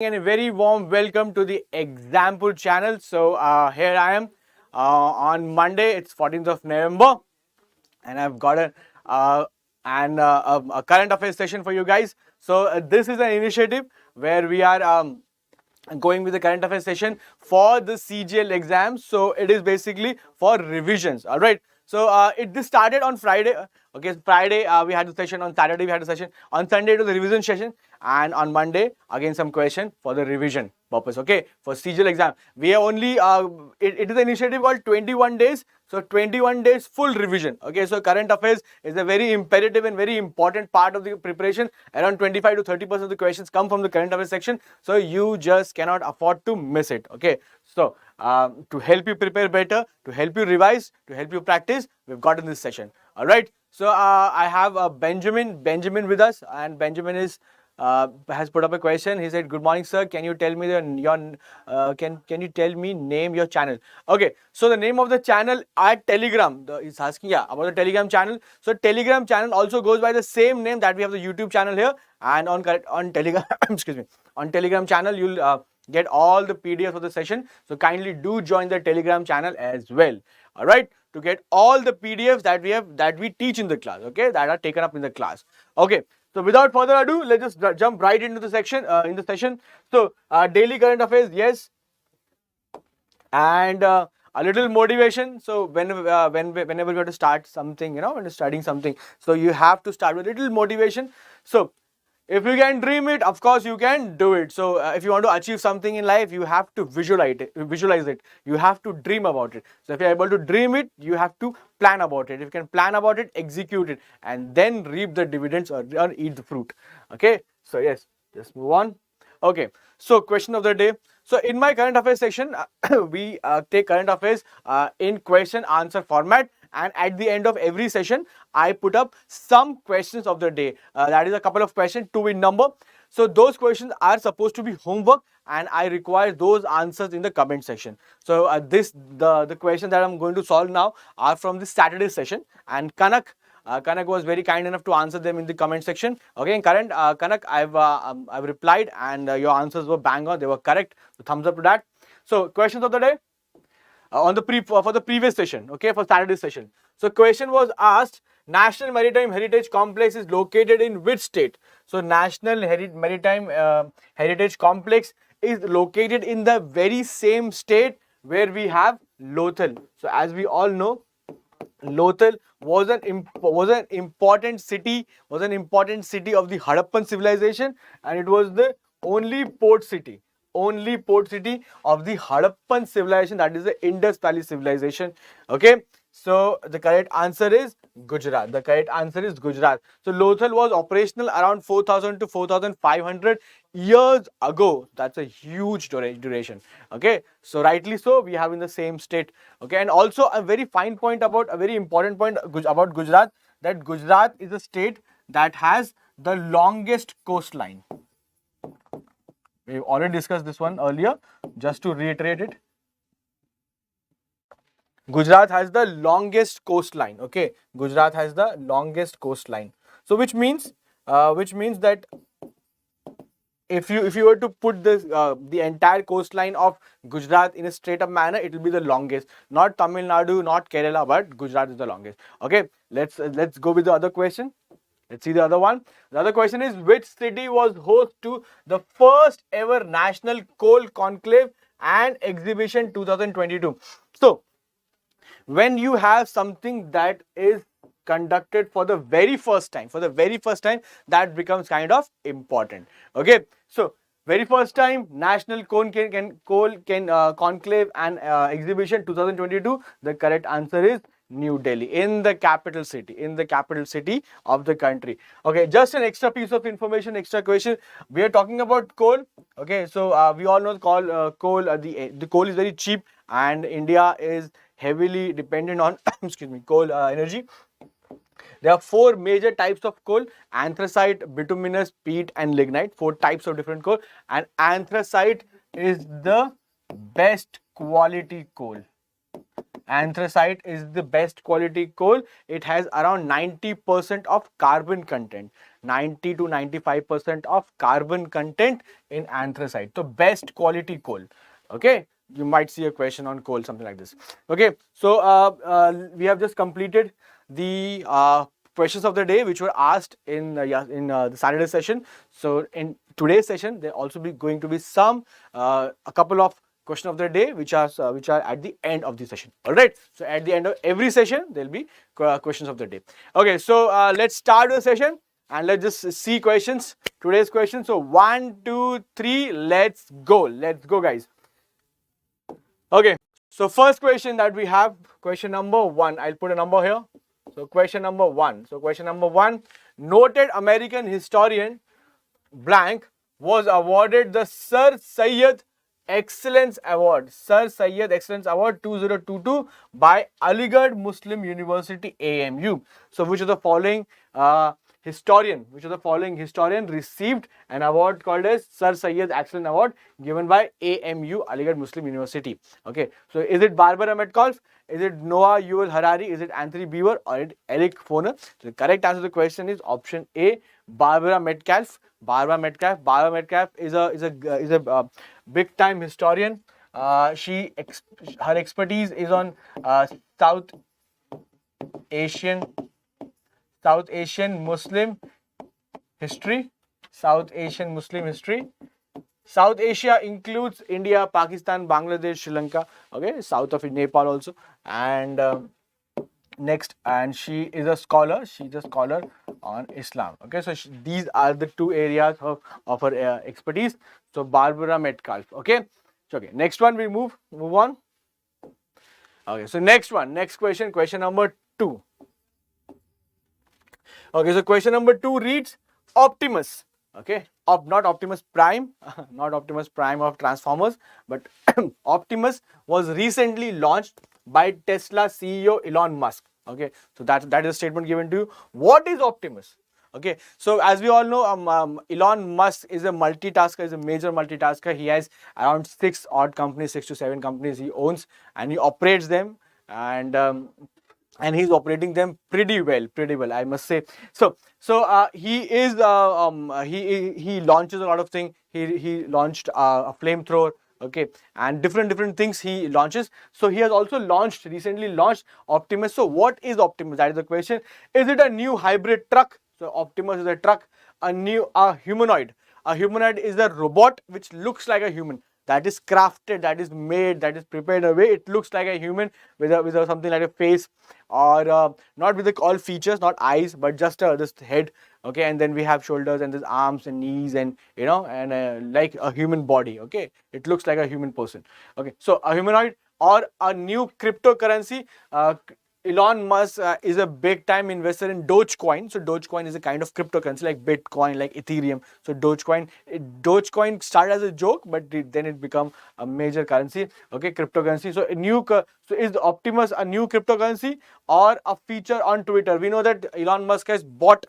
And a very warm welcome to the Exampur channel. So here I am on Monday. It's 14th of November, and I've got a current affairs session for you guys. So this is an initiative where we are going with the current affairs session for the CGL exams. So it is basically for revisions. All right. So this started on Friday. Okay, Friday we had the session. On Saturday we had a session. On Sunday it was the revision session, and on Monday again some question for the revision purpose. Okay, for CGL exam we are only it is an initiative called 21 days. So 21 days full revision. Okay, so current affairs is a very imperative and very important part of the preparation. Around 25 to 30% of the questions come from the current affairs section. So you just cannot afford to miss it. Okay, so to help you prepare better, to help you revise, to help you practice, we've got in this session. All right. So I have Benjamin with us, and Benjamin has put up a question. He said, "Good morning, sir. Can you tell me can you tell me name your channel?" Okay. So the name of the channel at Telegram. He's asking about the Telegram channel. So Telegram channel also goes by the same name that we have the YouTube channel here, and on Telegram excuse me, on Telegram channel you'll get all the PDFs of the session. So kindly do join the Telegram channel as well. All right, to get all the PDFs that we teach in the class. Okay, that are taken up in the class. Okay. So without further ado, let's just jump right into the section in the session. So daily current affairs, yes, and a little motivation. So whenever you have to start something, when you're studying something, so you have to start with a little motivation. So if you can dream it, of course you can do it. So if you want to achieve something in life, you have to visualize it. You have to dream about it. So if you're able to dream it, you have to plan about it. If you can plan about it, execute it, and then reap the dividends or eat the fruit. Okay. So yes, just move on. Okay. So question of the day. So in my current affairs section, we take current affairs in question answer format. And at the end of every session, I put up some questions of the day. That is a couple of questions, 2 in number. So those questions are supposed to be homework, and I require those answers in the comment section. So the questions that I'm going to solve now are from the Saturday session, and Kanak was very kind enough to answer them in the comment section. Okay, in Kanak, I've replied, and your answers were bang on. They were correct. So thumbs up to that. So questions of the day. On the for the previous session, okay, for Saturday session. So question was asked, National Maritime Heritage Complex is located in which state? So National Maritime Heritage Complex is located in the very same state where we have Lothal. So as we all know, Lothal was an important city of the Harappan civilization, and it was the only port city of the Harappan civilization, that is the Indus Valley civilization. Okay, so the correct answer is Gujarat. So Lothal was operational around 4000 to 4500 years ago. That's a huge duration. Okay, so rightly so, we have in the same state. Okay, and also a very important point about Gujarat, that Gujarat is a state that has the longest coastline. We've already discussed this one earlier. Just to reiterate it, Gujarat has the longest coastline. Okay, Gujarat has the longest coastline. So which means that if you were to put this the entire coastline of Gujarat in a straight up manner, it will be the longest. Not Tamil Nadu, not Kerala, but Gujarat is the longest. Okay, let's go with the other question. Let's see the other one. The other question is, which city was host to the first ever National Coal Conclave and Exhibition 2022? So, when you have something that is conducted for the very first time, that becomes kind of important. Okay, so very first time National Coal Conclave and Exhibition 2022. The correct answer is New Delhi, in the capital city of the country. Okay, just an extra piece of information, extra question. We are talking about coal. Okay, so we all know the coal is very cheap, and India is heavily dependent on coal energy. There are 4 major types of coal: anthracite, bituminous, peat, and lignite. 4 types of different coal, and anthracite is the best quality coal. It has around 90% of carbon content. 90 to 95% of carbon content in anthracite. So best quality coal. Okay, you might see a question on coal, something like this. Okay, so we have just completed the questions of the day which were asked in the Saturday session. So in today's session, there also be going to be some a couple of question of the day which are at the end of the session. All right, so at the end of every session there will be questions of the day. Okay, so let's start the session and let's just see questions, today's questions. So 1 2 3, let's go guys. Okay, so first question that we have, question number 1, I'll put a number here. So question number 1, noted American historian blank was awarded the Sir Syed Excellence Award, 2022 by Aligarh Muslim University, AMU. So which of the following historian received an award called as Sir Syed Excellence Award given by AMU, Aligarh Muslim University? Okay, so is it Barbara Metcalfe, is it Noah Yuval Harari, is it Anthony Beaver, or is it Eric Foner? So the correct answer to the question is option A, Barbara Metcalfe. Barbara Metcalfe is a big time historian. Her expertise is on South Asian Muslim history. South Asia includes India, Pakistan, Bangladesh, Sri Lanka. Okay, south of Nepal also, and next, and she is a scholar. She's a scholar on Islam. Okay, so these are the two areas of her expertise. So Barbara Metcalfe. Okay, so okay. Next one, we move on. Okay, so next question, question number 2. Okay, so question number 2 reads Optimus. Okay, not Optimus Prime, not Optimus Prime of Transformers, but Optimus was recently launched by Tesla CEO Elon Musk. Okay, so that is a statement given to you. What is Optimus? Okay, so as we all know, Elon Musk is a multitasker, is a major multitasker. He has around 6 to 7 companies he owns, and he operates them, and he's operating them pretty well, I must say. So he launches a lot of things. He launched a flamethrower. Okay, and different things he launches. So he has also recently launched Optimus. So what is Optimus? That is the question. Is it a new hybrid truck? So Optimus is a truck, a humanoid. A humanoid is a robot which looks like a human, that is crafted, that is made, that is prepared in a way it looks like a human with something like a face, or not with all features, not eyes, but just this head. Okay, and then we have shoulders and there's arms and knees, and like a human body. Okay, it looks like a human person. Okay, so a humanoid or a new cryptocurrency. Elon Musk is a big time investor in Dogecoin. So Dogecoin is a kind of cryptocurrency like Bitcoin, like Ethereum. So Dogecoin started as a joke, but then it become a major currency. Okay, cryptocurrency. So so is Optimus a new cryptocurrency or a feature on Twitter? We know that Elon Musk has bought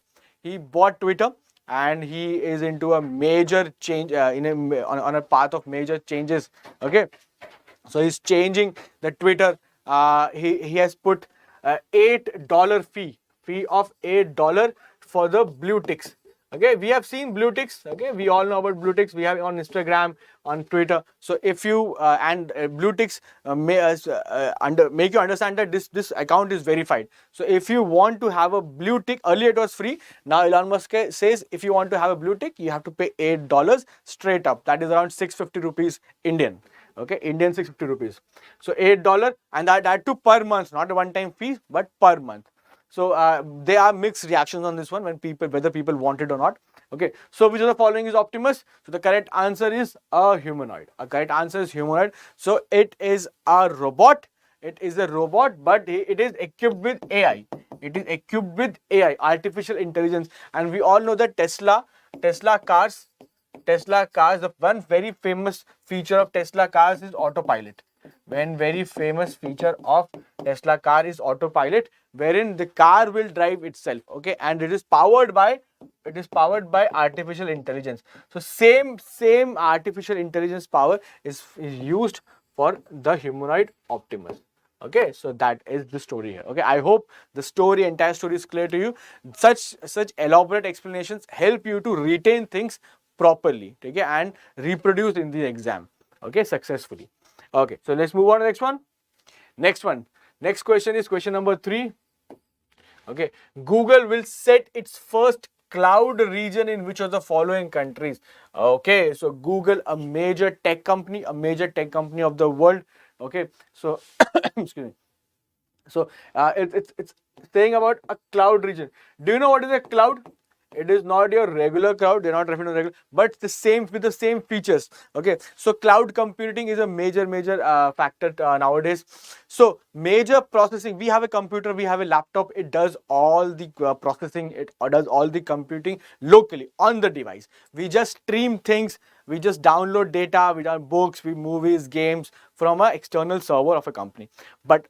Twitter, and he is into a major change on a path of major changes. Okay, so he's changing the Twitter. He has put $8 fee of $8 for the blue ticks. Okay, we have seen blue ticks. Okay, we all know about blue ticks. We have it on Instagram, on Twitter. So if you blue ticks make you understand that this account is verified. So if you want to have a blue tick, earlier it was free. Now Elon Musk says if you want to have a blue tick, you have to pay $8 straight up. That is around 650 rupees Indian. Okay, Indian 650 rupees. So $8, and that too per month, not a one-time fee, but per month. So there are mixed reactions on this one whether people want it or not. Okay, so which of the following is Optimus? So the correct answer is a humanoid. So it is a robot. It is a robot, but it is equipped with AI. Artificial intelligence, and we all know that Tesla cars, the one very famous feature of Tesla cars is autopilot. One very famous feature of Tesla car is autopilot, wherein the car will drive itself. Okay, and it is powered by artificial intelligence. So same artificial intelligence power is used for the humanoid Optimus. Okay, so that is the story here. Okay, I hope the story, entire story is clear to you. Such elaborate explanations help you to retain things properly, okay, and reproduce in the exam, okay, successfully. Okay, so let's move on to the next one. Next one. Next question is question number 3. Okay, Google will set its first cloud region in which of the following countries? Okay, so Google, a major tech company, of the world. Okay, so excuse me. So it's saying about a cloud region. Do you know what is a cloud? It is not your regular cloud. They're not referring to regular, but the same with the same features. Okay, so cloud computing is a major factor nowadays. So major processing. We have a computer, we have a laptop. It does all the processing. It does all the computing locally on the device. We just stream things. We just download data. We download books, we movies, games from an external server of a company. But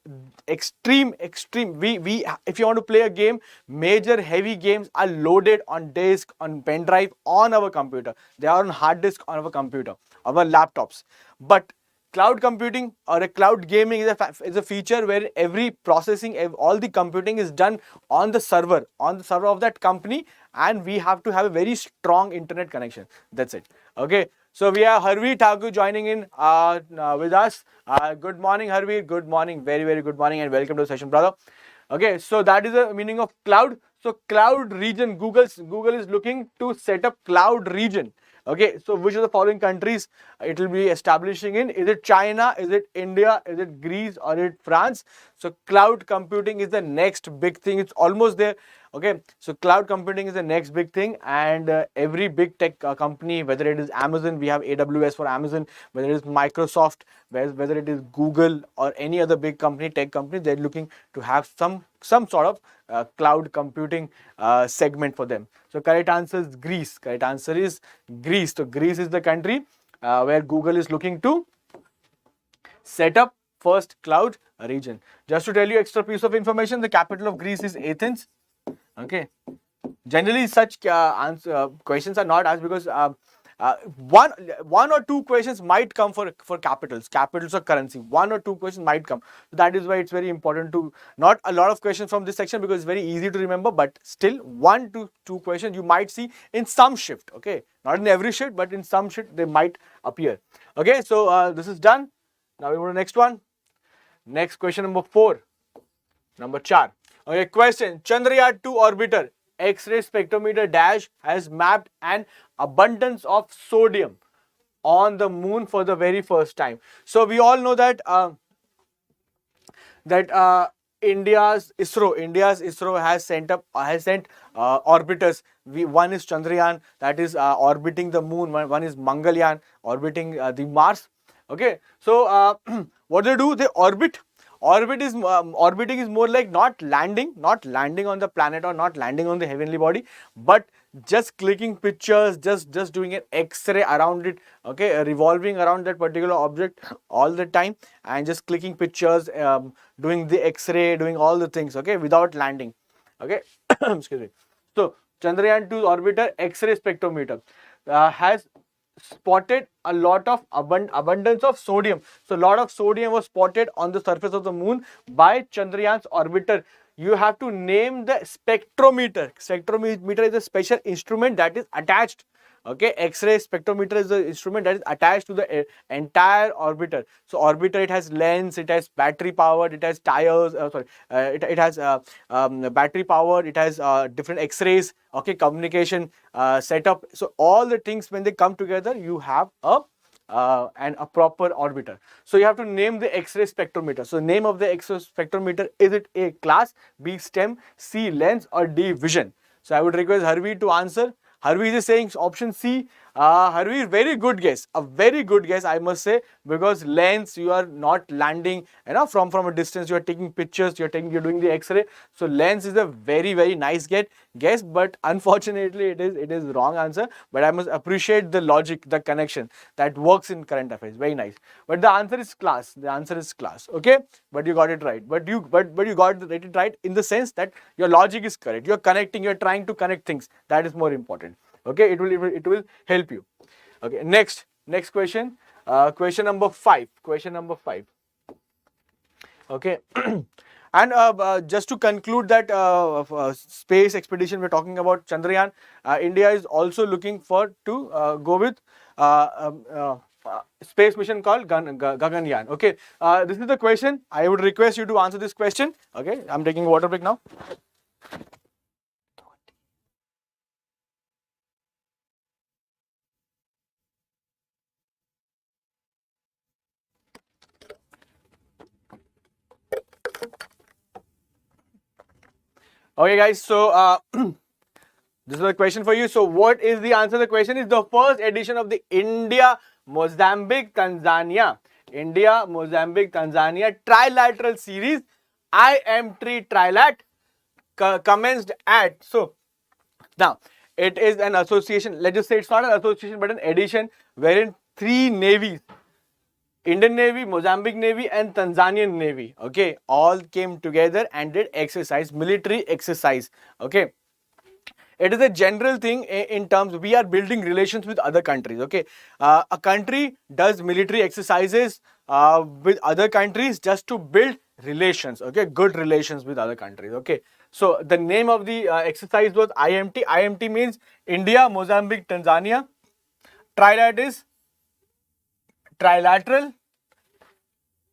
extreme, we if you want to play a game, major heavy games are loaded on disk, on pen drive, on our computer. They are on hard disk on our computer, our laptops. But cloud computing or a cloud gaming is a feature where every processing, all the computing is done on the server of that company, and we have to have a very strong internet connection. That's it. Okay, so we have Harveer Thakur joining in with us. Good morning, Harveer. Good morning, very good morning, and welcome to the session, brother. Okay, so that is the meaning of cloud. So cloud region, Google is looking to set up cloud region. Okay, so which of the following countries it will be establishing in? Is it China? Is it India? Is it Greece? Or is it France? So cloud computing is the next big thing. It's almost there. Okay, so cloud computing is the next big thing, and every big tech company, whether it is Amazon, we have AWS for Amazon, whether it is Microsoft, whether it is Google or any other big company, tech company, they're looking to have some sort of cloud computing segment for them. So correct answer is Greece. Correct answer is Greece. So Greece is the country where Google is looking to set up first cloud region. Just to tell you extra piece of information, the capital of Greece is Athens. Okay. Generally, such questions are not asked because one or two questions might come for capitals or currency. One or two questions might come. So that is why it's very important to not a lot of questions from this section because it's very easy to remember. But still, 1 to 2 questions you might see in some shift. Okay, not in every shift, but in some shift they might appear. Okay, so this is done. Now we go to the next one. Next question number 4. Number 4. Okay, question. Chandrayaan 2 orbiter X-ray spectrometer dash has mapped an abundance of sodium on the moon for the very first time. So we all know that India's ISRO has sent orbiters. One is Chandrayaan, that is orbiting the moon. One is Mangalyaan, orbiting the Mars. Okay, so what do? They orbit. Orbiting is more like not landing on the planet or not landing on the heavenly body, but just clicking pictures, just doing an X-ray around it. Okay, revolving around that particular object all the time and just clicking pictures, doing the X-ray, doing all the things. Okay, without landing. Okay, excuse me. So Chandrayaan 2 orbiter X-ray spectrometer has spotted a lot of abundance of sodium. So a lot of sodium was spotted on the surface of the moon by Chandrayaan's orbiter. You have to name the spectrometer. Spectrometer is a special instrument that is attached. Okay, X-ray spectrometer is the instrument that is attached to the entire orbiter. So orbiter, it has lens, it has battery powered, it has tires. It has battery powered. It has different X-rays. Okay, communication setup. So all the things when they come together, you have a proper orbiter. So you have to name the X-ray spectrometer. So name of the X-ray spectrometer, is it A, class, B, stem, C, lens, or D, vision? So I would request Harveer to answer. Harveer is saying option C. Harveer, very good guess. A very good guess, I must say, because lens, you are not landing, from a distance. You are taking pictures. You're doing the X-ray. So lens is a very nice guess, but unfortunately, it is wrong answer. But I must appreciate the logic, the connection that works in current affairs. Very nice. But the answer is class. The answer is class. Okay, but you got it right. But you got it right in the sense that your logic is correct. You're connecting. You're trying to connect things. That is more important. Okay, it will help you. Okay, next question. Question number 5. Okay. And just to conclude that space expedition we're talking about, Chandrayaan, India is also looking for to go with space mission called Gaganyaan. Okay, this is the question. I would request you to answer this question. Okay, I'm taking a water break now. Okay, guys. So this is a question for you. So, what is the answer? The question is the first edition of the India Mozambique Tanzania trilateral series, IM3 Trilat, commenced at. So, now it is an association. Let's just say it's not an association but an edition wherein three navies, Indian Navy, Mozambique Navy, and Tanzanian Navy, okay, all came together and did exercise, military exercise. Okay, it is a general thing in terms we are building relations with other countries. Okay, a country does military exercises with other countries just to build relations. Okay, good relations with other countries. Okay, so the name of the exercise was IMT. IMT means India, Mozambique, Tanzania. Trilat is trilateral.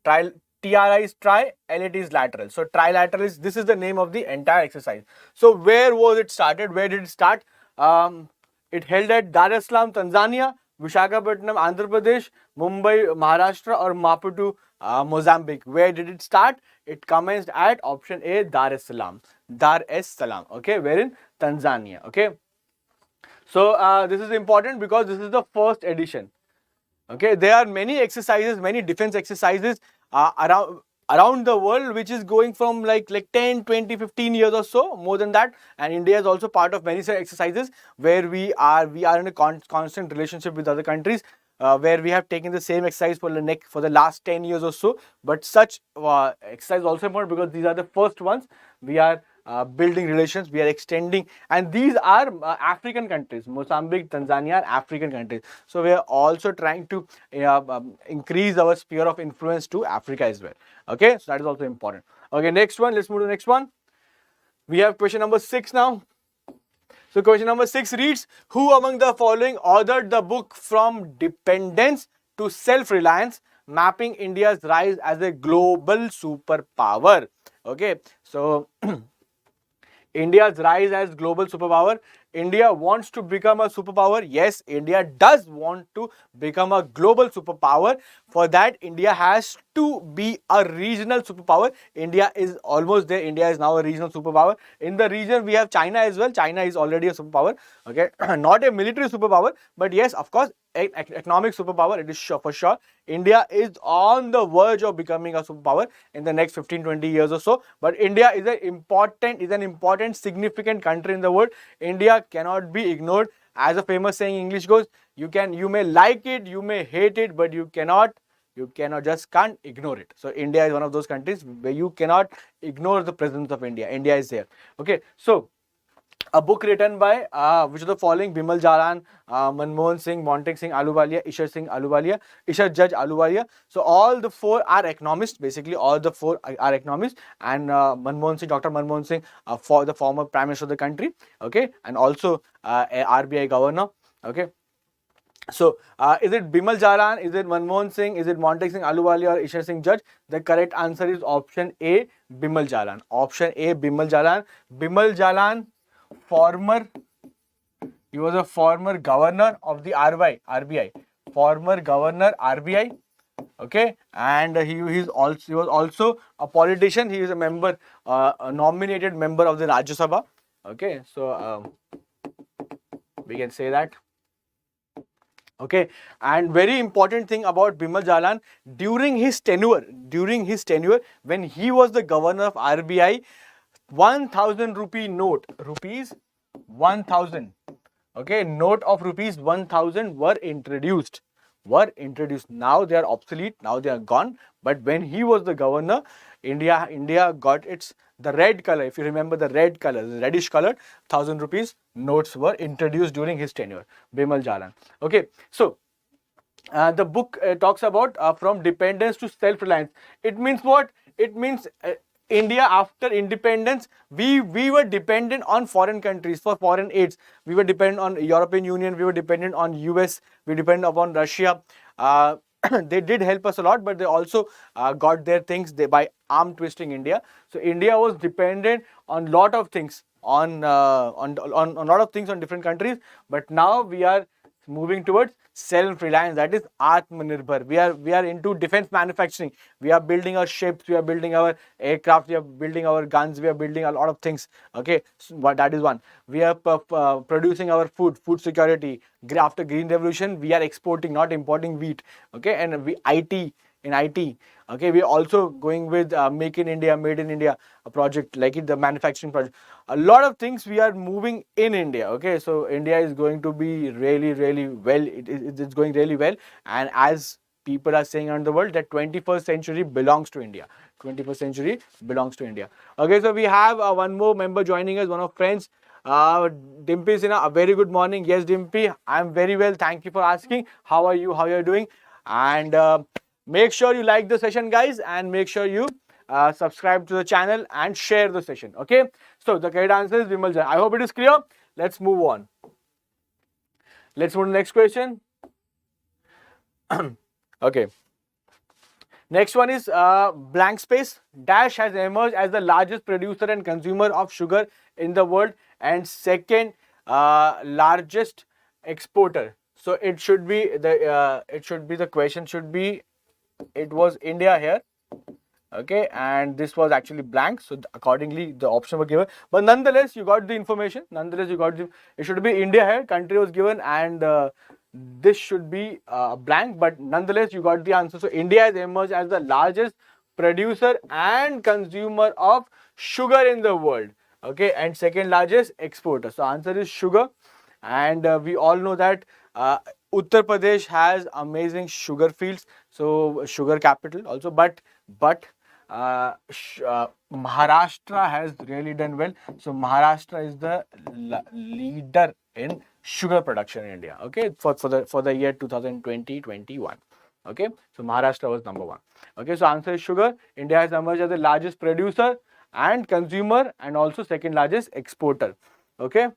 TRI is tri, LAT is lateral. So trilateral is, this is the name of the entire exercise. So where was it started? Where did it start? It held at Dar es Salaam, Tanzania, Visakhapatnam, Andhra Pradesh, Mumbai, Maharashtra, or Maputo, Mozambique. Where did it start? It commenced at option A, Dar es Salaam. Dar es Salaam. Okay, where in Tanzania. Okay. So this is important because this is the first edition. Okay, there are many exercises, many defense exercises around the world, which is going from like 10, 20, 15 years or so, more than that. And India is also part of many such exercises where we are in a constant relationship with other countries, where we have taken the same exercise for the last 10 years or so. But such exercise also important because these are the first ones we are building relations, we are extending, and these are African countries. Mozambique, Tanzania are African countries. So we are also trying to increase our sphere of influence to Africa as well. Okay, so that is also important. Okay, next one, let's move to the next one. We have question number 6 now. So question number 6 reads, who among the following authored the book From Dependence to Self-Reliance, mapping India's rise as a global superpower? Okay, so India's rise as global superpower. India wants to become a superpower. Yes, India does want to become a global superpower. For that, India has to be a regional superpower. India is almost there. India is now a regional superpower. In the region, we have China as well. China is already a superpower. Okay, not a military superpower, but yes, of course, economic superpower. It is sure, for sure. India is on the verge of becoming a superpower in the next 15-20 years or so. But India is an important, significant country in the world. India cannot be ignored. As a famous saying in English goes, you may like it, you may hate it, but you can't ignore it. So India is one of those countries where you cannot ignore the presence of India. India is there. Okay, so a book written by which of the following: Bimal Jalan, Manmohan Singh, Montek Singh Ahluwalia, Ishar Judge Ahluwalia. So all the four are economists. Basically, all the four are economists. And Manmohan Singh, Dr. Manmohan Singh, for the former Prime Minister of the country. Okay, and also a RBI governor. Okay. So, is it Bimal Jalan, is it Manmohan Singh, is it Montek Singh Ahluwalia or Ishar Singh Judge? The correct answer is option A, Bimal Jalan. Option A, Bimal Jalan. Bimal Jalan, he was a former governor of the RBI, former governor RBI. Okay, and he was also a politician. He is a member, a nominated member of the Rajya Sabha. Okay, so we can say that. Okay, and very important thing about Bimal Jalan, during his tenure, when he was the governor of RBI, 1000 rupee note, rupees 1000, okay, note of rupees 1000 were introduced. Now they are obsolete, now they are gone. But when he was the governor, India got the red color. If you remember the red color, the reddish colored 1000 rupees notes were introduced during his tenure, Bimal Jalan. Okay, so the book talks about from dependence to self-reliance. It means what? it means India after independence, we were dependent on foreign countries for foreign aids. We were dependent on European Union, we were dependent on US, we depended upon Russia. They did help us a lot, but they also got their things by arm twisting India. So India was dependent on lot of things, on a lot of things on different countries. But now we are moving towards self-reliance, that is Atmanirbhar. We are into defense manufacturing. We are building our ships, we are building our aircraft, we are building our guns, we are building a lot of things. Okay, so that is one. We are producing our food security. After green revolution, we are exporting, not importing wheat. Okay, and we in IT. Okay, we are also going with Make in India, Made in India, a project like it, the manufacturing project. A lot of things we are moving in India. Okay, so India is going to be really well. It's going really well, and as people are saying around the world that 21st century belongs to India. 21st century belongs to India. Okay, so we have one more member joining us, one of friends. Dimpy Sinha, a very good morning. Yes, Dimpy, I'm very well. Thank you for asking. How are you? How are you doing? And make sure you like the session, guys, and make sure you subscribe to the channel and share the session. Okay, so the correct answer is Vimal Jain. I hope it is clear. Let's move on. Let's move to the next question. Okay. Next one is blank space. Dash has emerged as the largest producer and consumer of sugar in the world and second largest exporter. So it should be the question should be, it was India here. Okay, and this was actually blank, so accordingly the option were given, but nonetheless you got the information. It should be India here, country was given, and this should be blank, but nonetheless you got the answer. So India has emerged as the largest producer and consumer of sugar in the world. Okay, and second largest exporter. So answer is sugar, and we all know that Uttar Pradesh has amazing sugar fields, so sugar capital also, but Maharashtra has really done well. So Maharashtra is the leader in sugar production in India. Okay, for the year 2020-21. Okay, so Maharashtra was number one. Okay, so answer is sugar. India has emerged as the largest producer and consumer, and also second largest exporter. Okay.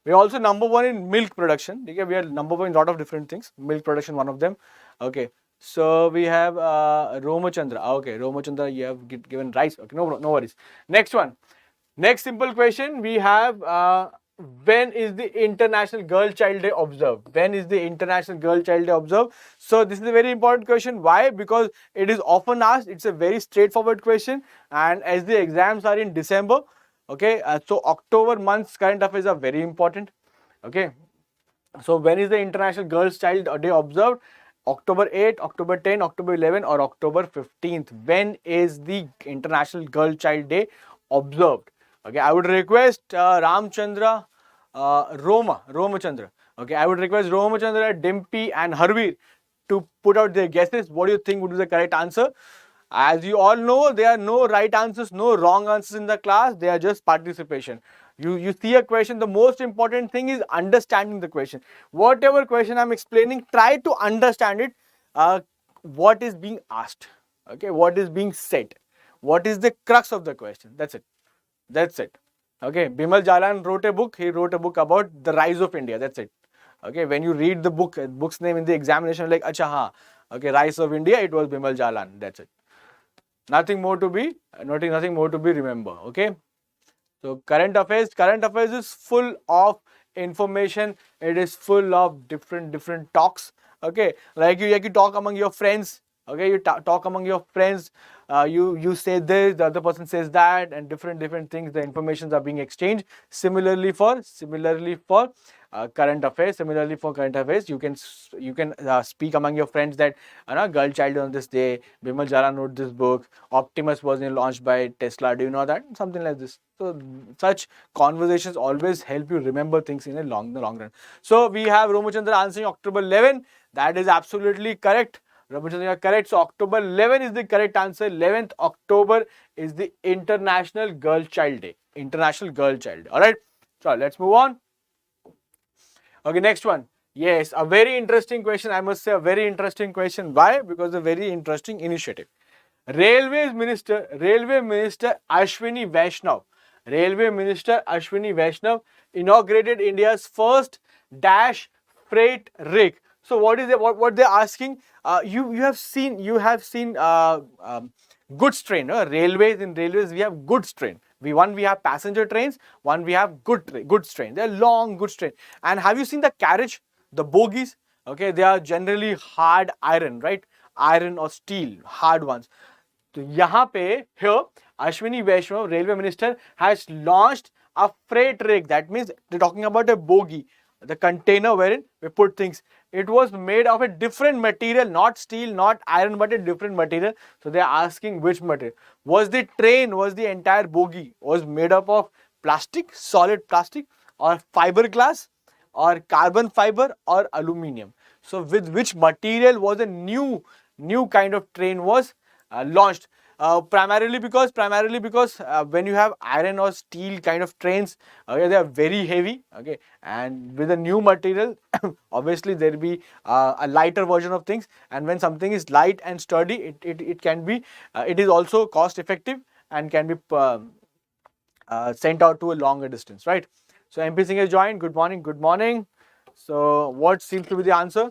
We are also number one in milk production. Okay, we are number one in a lot of different things. Milk production, one of them. Okay. So we have Romachandra. Okay, Romachandra, you have given rice. Okay, no worries. Next one. Next simple question. We have when is the International Girl Child Day observed? When is the International Girl Child Day observed? So this is a very important question. Why? Because it is often asked. It's a very straightforward question. And as the exams are in December, okay, so October month's current affairs are very important. Okay. So when is the International Girls Child Day observed? October 8, October 10, October 11 or October 15th. When is the International Girl Child Day observed? Okay, I would request Ramchandra, Romachandra. Okay, I would request Romachandra, Dimpy and Harveer to put out their guesses. What do you think would be the correct answer? As you all know, there are no right answers, no wrong answers in the class. They are just participation. You see a question, the most important thing is understanding the question. Whatever question I'm explaining, try to understand it. What is being asked? Okay, what is being said? What is the crux of the question? That's it. That's it. Okay, Bimal Jalan wrote a book. He wrote a book about the rise of India. That's it. Okay, when you read the book's name in the examination, like, acha, ha. Okay, rise of India, it was Bimal Jalan. That's it. Nothing more to be remember. Okay. So current affairs is full of information. It is full of different talks. Okay, like you talk among your friends. Okay, you talk among your friends. You say this, the other person says that, and different things. The informations are being exchanged. Similarly for current affairs. You can speak among your friends that girl child on this day, Bimal Jala wrote this book, Optimus was launched by Tesla. Do you know that? Something like this. So such conversations always help you remember things in the long run. So we have Romachandra answering October 11. That is absolutely correct. Ramachandra, you are correct. So October 11 is the correct answer. 11th October is the International Girl Child Day. International Girl Child Day. Alright. So let's move on. Okay, next one. Yes, a very interesting question. I must say a very interesting question. Why? Because a very interesting initiative. Railway Minister Ashwini Vaishnav inaugurated India's first dash freight rig. So what is it? What they're asking? You have seen goods train. Railways, in railways we have goods train. We have passenger trains. One we have goods train. They're long goods train. And have you seen the carriage, the bogies? Okay, they are generally hard iron, right? Iron or steel, hard ones. तो यहाँ पे here Ashwini Vaishnav, railway minister, has launched a freight rig. That means they're talking about a bogie, the container wherein we put things. It was made of a different material, not steel, not iron, but a different material. So they are asking which material. Was the entire bogie was made up of plastic, solid plastic, or fiberglass, or carbon fiber, or aluminium? So with which material was a new kind of train was launched? Primarily because when you have iron or steel kind of trains, they are very heavy, okay, and with a new material obviously there will be a lighter version of things, and when something is light and sturdy, it can be it is also cost effective and can be sent out to a longer distance, right? So MP Singh has joined. Good morning. So what seems to be the answer?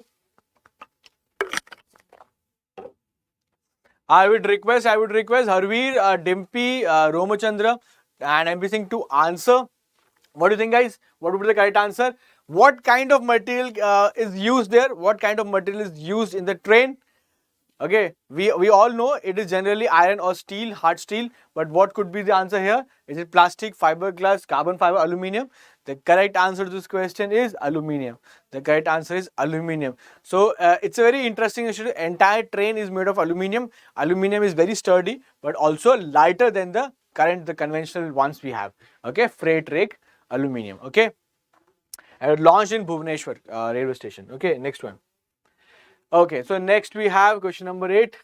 I would request Harveer, Dimpy, Romachandra and MP Singh to answer. What do you think, guys? What would be the correct answer? What kind of material is used there? What kind of material is used in the train? Okay, we all know it is generally iron or steel, hard steel, but what could be the answer here? Is it plastic, fiberglass, carbon fiber, aluminium? The correct answer to this question is aluminium. The correct answer is aluminium. So it's a very interesting issue. Entire train is made of aluminium. Aluminium is very sturdy, but also lighter than the conventional ones we have. Okay, freight rake, aluminium. Okay, and launched in Bhubaneswar railway station. Okay, next one. Okay, so next we have question number 8.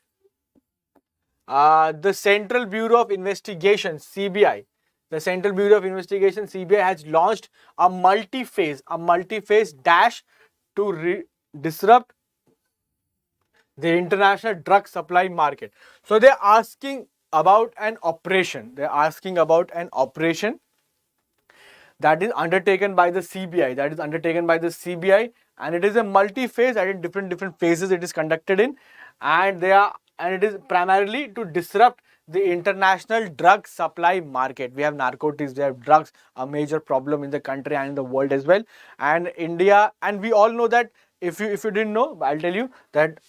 The Central Bureau of Investigation, CBI. The Central Bureau of Investigation, CBI, has launched a multi-phase dash to disrupt the international drug supply market. So they're asking about an operation. That is undertaken by the CBI. And it is a multi-phase, and in different phases it is conducted in, and it is primarily to disrupt the international drug supply market. We have narcotics, we have drugs, a major problem in the country and in the world as well. And India, and we all know that, if you didn't know, I'll tell you that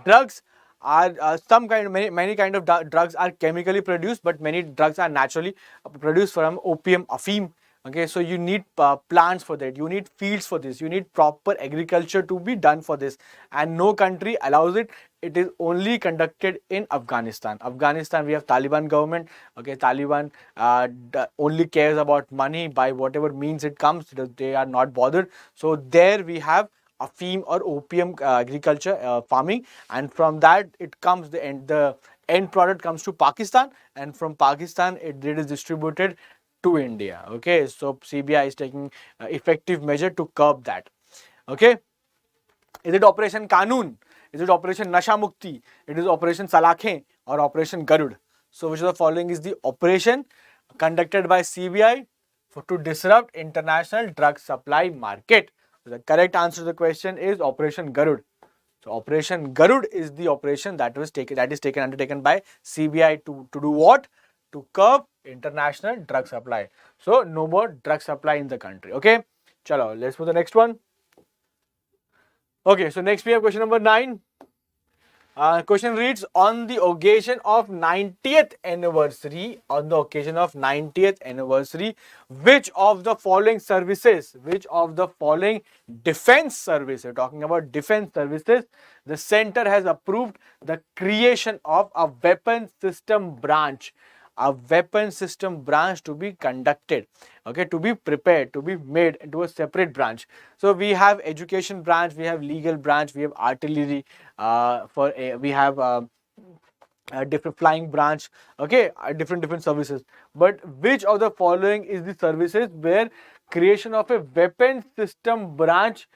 drugs are many kind of drugs are chemically produced, but many drugs are naturally produced from opium, afim. Okay, so you need plants for that, you need fields for this, you need proper agriculture to be done for this, and no country allows it. It is only conducted in Afghanistan. We have Taliban government. Okay, Taliban only cares about money by whatever means it comes. They are not bothered. So there we have afim or opium agriculture, farming, and from that it comes the end product comes to Pakistan, and from Pakistan it is distributed to India. Okay, so CBI is taking effective measure to curb that. Okay, is it Operation Kanun? Is it Operation Nasha Mukti? It is Operation Salakhe or Operation Garud? So which of the following is the operation conducted by CBI to disrupt international drug supply market? So the correct answer to the question is Operation Garud. So Operation Garud is the operation that is undertaken by CBI to do what? To curb international drug supply. So no more drug supply in the country. Okay, chalo, let's move to the next one. Okay, so next we have question number 9. Question reads, on the occasion of 90th anniversary, which of the following defense services, we're talking about defense services, the center has approved the creation of a weapon system branch to be conducted, okay, to be prepared, to be made into a separate branch. So we have education branch, we have legal branch, we have artillery, we have a different flying branch, okay, different services. But which of the following is the services where creation of a weapon system branch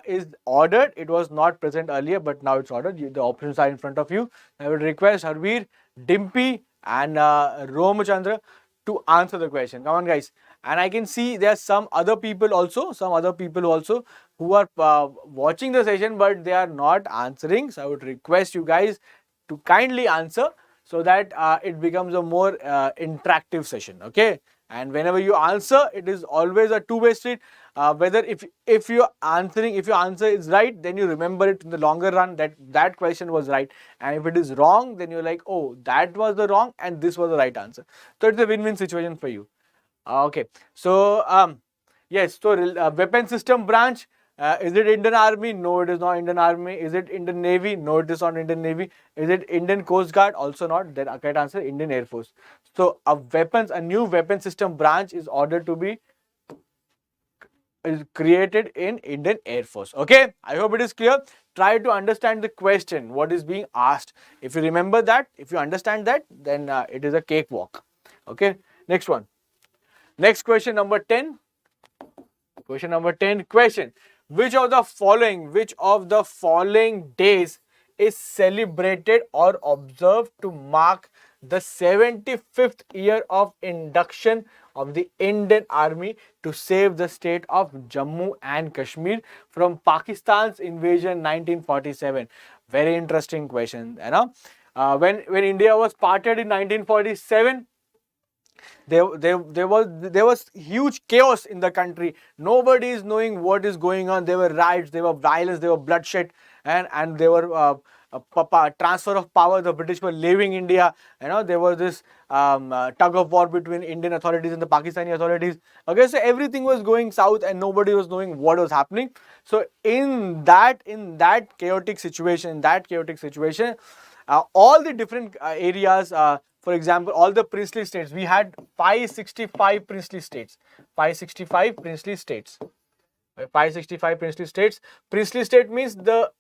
is ordered. It was not present earlier, but now it's ordered. The options are in front of you. I would request Harveer, Dimpy, and Romachandra to answer the question. Come on, guys. And I can see there are some other people also, who are watching the session, but they are not answering. So I would request you guys to kindly answer so that it becomes a more interactive session. Okay. And whenever you answer, it is always a two-way street. Whether if your answer is right, then you remember it in the longer run that question was right, and if it is wrong, then you're like, oh, that was the wrong and this was the right answer. So it's a win-win situation for you. Okay, so yes, so weapon system branch. Is it Indian Army? No, it is not Indian Army. Is it Indian Navy? No, it is not Indian Navy. Is it Indian Coast Guard? Also not. Then correct answer, Indian Air Force. So a new weapon system branch is ordered to be created in Indian Air Force. Okay, I hope it is clear. Try to understand the question, what is being asked. If you remember that, if you understand that, then it is a cakewalk. Okay, next one. Next question, number 10. Question number 10. Question. Which of the following days is celebrated or observed to mark the 75th year of induction of the Indian Army to save the state of Jammu and Kashmir from Pakistan's invasion 1947? Very interesting question. You know, when India was parted in 1947, there was huge chaos in the country. Nobody is knowing what is going on. There were riots, there were violence, there were bloodshed, and there were transfer of power. The British were leaving India. You know, there was this tug of war between Indian authorities and the Pakistani authorities. Okay, so everything was going south and nobody was knowing what was happening. So in that chaotic situation, all the different areas, for example, all the princely states, we had 565 princely states. 565 princely states. 565 princely states. Princely state means the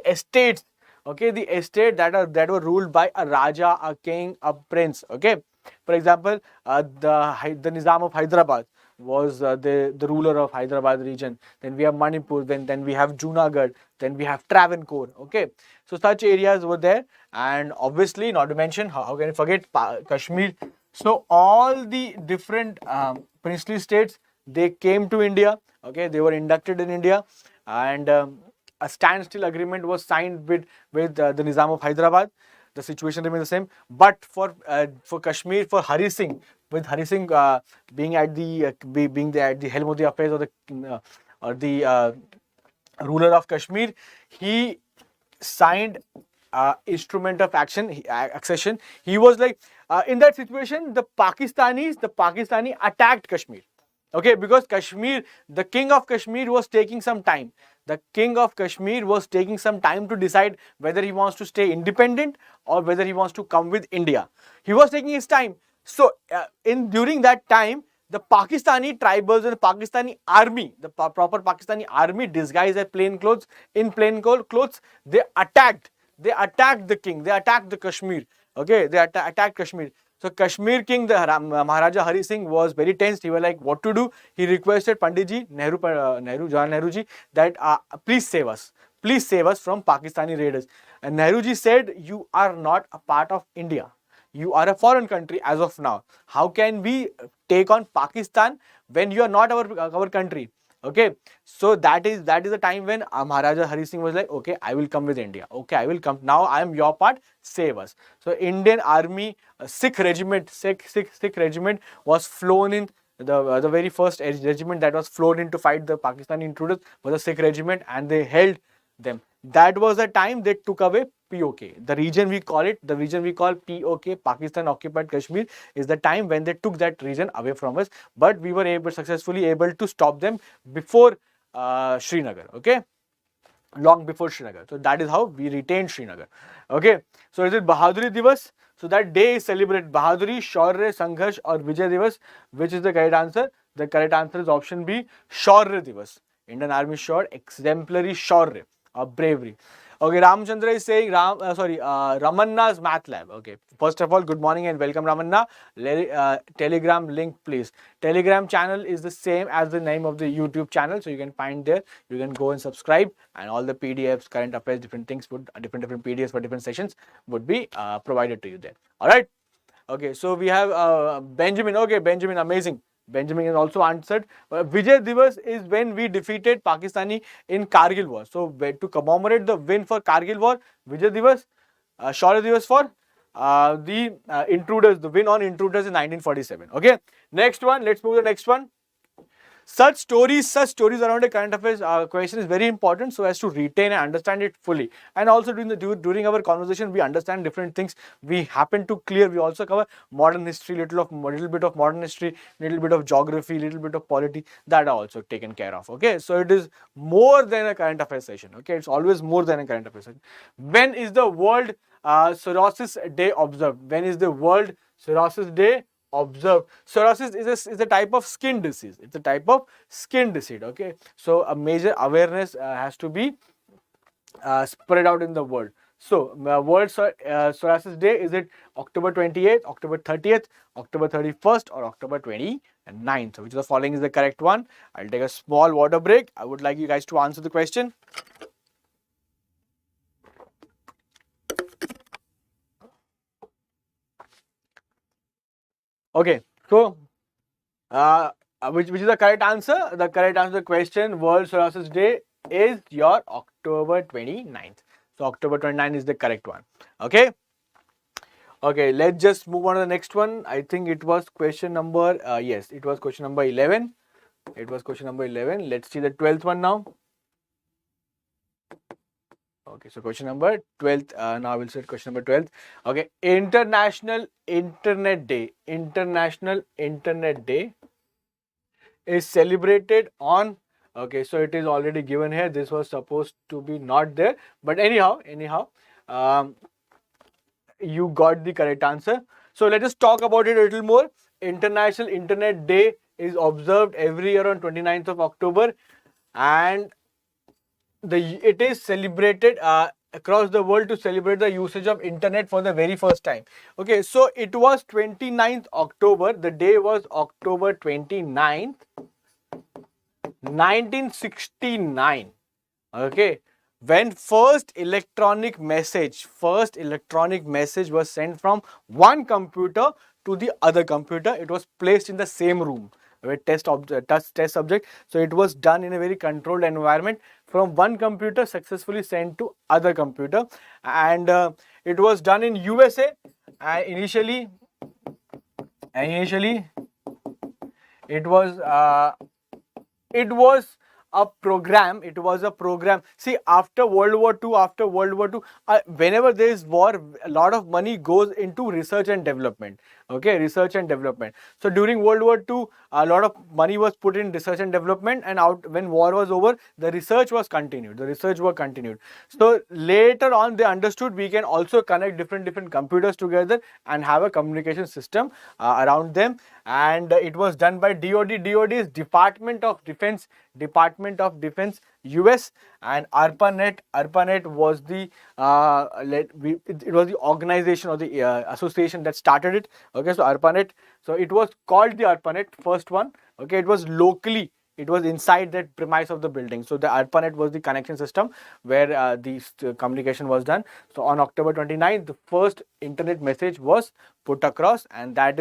estates. Okay, the estate that were ruled by a Raja, a king, a prince. Okay, for example, the Nizam of Hyderabad was the ruler of Hyderabad region. Then we have Manipur. Then we have Junagadh. Then we have Travancore. Okay, so such areas were there, and obviously, not to mention, how can I forget Kashmir? So all the different princely states, they came to India. Okay, they were inducted in India, and a standstill agreement was signed with the Nizam of Hyderabad. The situation remains the same. But for Kashmir, for Hari Singh, with Hari Singh being at the helm of the affairs or the ruler of Kashmir, he signed instrument of accession. He was like, in that situation, the Pakistani attacked Kashmir. Okay, because Kashmir, the king of Kashmir was taking some time. The king of Kashmir was taking some time to decide whether he wants to stay independent or whether he wants to come with India. He was taking his time. So, during that time, the Pakistani tribals and the Pakistani army, the proper Pakistani army disguised as plain clothes, they attacked the king, they attacked the Kashmir. Okay, they attacked Kashmir. So Kashmir king, the Maharaja Hari Singh, was very tensed. He was like, what to do? He requested Panditji, Jawaharlal Nehruji, that please save us from Pakistani raiders. And Nehruji said, you are not a part of India. You are a foreign country as of now. How can we take on Pakistan when you are not our country? Okay, so that is the time when Maharaja Hari Singh was like, okay, I will come with India. Okay, I will come. Now I am your part. Save us. So Indian Army, Sikh regiment was flown in. The very first regiment that was flown in to fight the Pakistani intruders was a Sikh regiment, and they held them. That was the time they took away POK. The region we call POK, Pakistan Occupied Kashmir, is the time when they took that region away from us. But we were successfully able to stop them before Srinagar. Okay, long before Srinagar. So that is how we retained Srinagar. Okay, so is it Bahaduri Divas? So that day is celebrated. Bahaduri, Shaurya, Sangharsh or Vijay Divas. Which is the correct answer? The correct answer is option B, Shaurya Divas. Indian Army showed exemplary Shaurya or bravery. Okay, Ramchandra is saying Ramanna's math lab. Okay, first of all, good morning and welcome, Ramanna. Telegram link, please. Telegram channel is the same as the name of the YouTube channel, so you can find there. You can go and subscribe, and all the PDFs, current affairs, different things would different PDFs for different sessions would be provided to you there. All right. Okay, so we have Benjamin. Okay, Benjamin, amazing. Benjamin has also answered. Vijay Divas is when we defeated Pakistani in Kargil war. So to commemorate the win for Kargil war, Vijay Divas, Shaurya Divas for the intruders, the win on intruders in 1947. Okay, next one. Let's move to the next one. Such stories around a current affairs question is very important so as to retain and understand it fully. And also during our conversation, we understand different things. We happen to clear. We also cover modern history, little bit of modern history, little bit of geography, little bit of polity. That are also taken care of. Okay, so it is more than a current affairs session. Okay, it's always more than a current affairs session. When is the World Psoriasis Day observed? When is the World Psoriasis Day observed? Psoriasis is a type of skin disease. It's a type of skin disease. Okay, so a major awareness has to be spread out in the world. So World Psoriasis Day, is it October 28th, October 30th, October 31st, or October 29th? So which of the following is the correct one? I'll take a small water break. I would like you guys to answer the question. Okay, so which is the correct answer? The correct answer to the question, World Psoriasis Day, is your October 29th. So October 29th is the correct one. Okay. Okay, let's just move on to the next one. I think it was question number, yes, it was question number 11. It was question number 11. Let's see the 12th one now. Okay, so question number 12th. Now I will set question number 12th. Okay, International Internet Day. International Internet Day is celebrated on, okay, so it is already given here. This was supposed to be not there, but anyhow, you got the correct answer. So let us talk about it a little more. International Internet Day is observed every year on 29th of October, and it is celebrated across the world to celebrate the usage of internet for the very first time. Okay, so it was 29th October. The day was October 29th, 1969. Okay, when first electronic message was sent from one computer to the other computer. It was placed in the same room with test subject. So it was done in a very controlled environment, from one computer successfully sent to other computer, and it was done in USA. Initially it was a program. See, after World War II, whenever there is war, a lot of money goes into research and development. Okay, research and development. So during World War II, a lot of money was put in research and development, and when war was over, the research was continued. So later on, they understood we can also connect different computers together and have a communication system around them. And it was done by DoD. DoD is Department of Defense, US, and ARPANET. ARPANET was the it was the organization or the association that started it. Okay, so ARPANET. So it was called the ARPANET, first one. Okay, it was locally. It was inside that premise of the building. So the ARPANET was the connection system where the communication was done. So on October 29th, the first internet message was put across, and that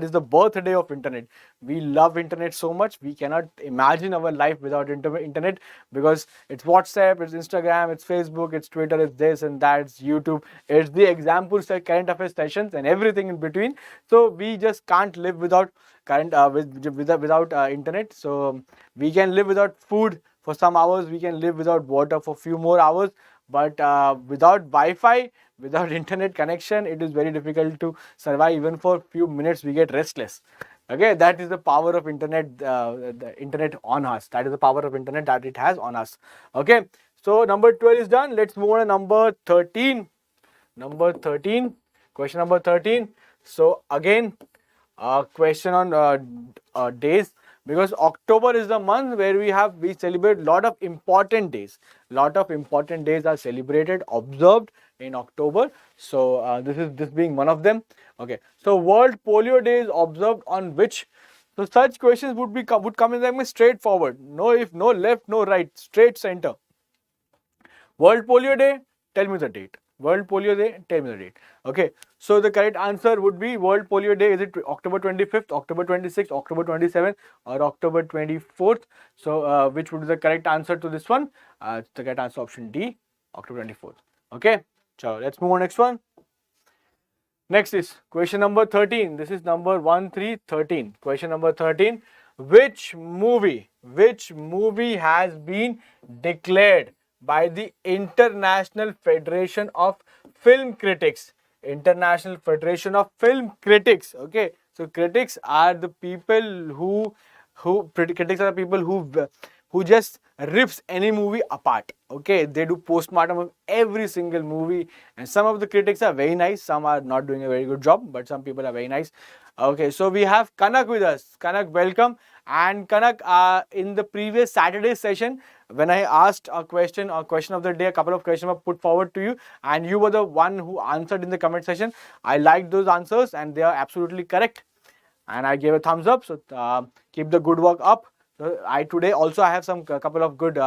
is the birthday of internet. We love internet so much. We cannot imagine our life without internet, because it's WhatsApp, it's Instagram, it's Facebook, it's Twitter, it's this and that, it's YouTube, it's the Exampur current affairs sessions and everything in between. So we just can't live without without internet. So we can live without food for some hours, we can live without water for few more hours, but without Wi-Fi, without internet connection, it is very difficult to survive. Even for few minutes we get restless. Okay, that is the power of internet, the internet on us. That is the power of internet that it has on us. Okay, so number 12 is done. Let's move on to number 13. Question number 13. So again, question on days. because October is the month where we celebrate lot of important days. Lot of important days are celebrated, observed in October. So this being one of them. Okay. So World Polio Day is observed on which? So such questions would come in them straightforward. No if, no left, no right, straight center. World Polio Day, tell me the date. World Polio Day, tell me the date. Okay, so the correct answer would be World Polio Day. Is it October 25th, October 26th, October 27th, or October 24th? So, which would be the correct answer to this one? The correct answer option D, October 24th. Okay, so let's move on next one. Next is question number 13. This is number 1313. Question number 13. Which movie has been declared by the International Federation of Film Critics? International Federation of Film Critics. Okay. So critics are the people critics are the people who just rips any movie apart. Okay, they do postmortem of every single movie, and some of the critics are very nice, some are not doing a very good job, but some people are very nice. Okay, so we have Kanak with us. Kanak, welcome. And Kanak, in the previous Saturday session, when I asked a question of the day, a couple of questions were put forward to you, and you were the one who answered in the comment section. I liked those answers, and they are absolutely correct, and I gave a thumbs up. So keep the good work up. So today also I have some couple of good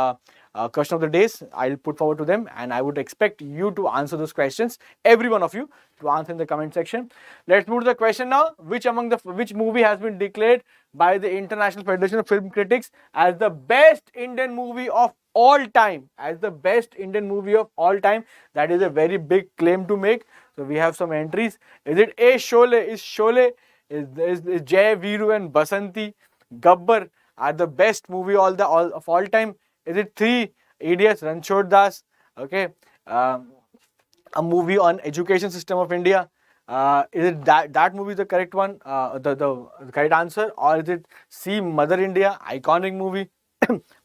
question of the days. I'll put forward to them, and I would expect you to answer those questions. Every one of you to answer in the comment section. Let's move to the question now. Which movie has been declared by the International Federation of Film Critics as the best Indian movie of all time? As the best Indian movie of all time. That is a very big claim to make. So we have some entries. Is it A, Sholay? Is Sholay? Is Jai, Veeru and Basanti, Gabbar are the best movie of all time? Is it 3 Idiots, Ranchod Das? Okay, a movie on education system of India. Is it that movie is the correct one? The correct answer, or is it C, Mother India, iconic movie,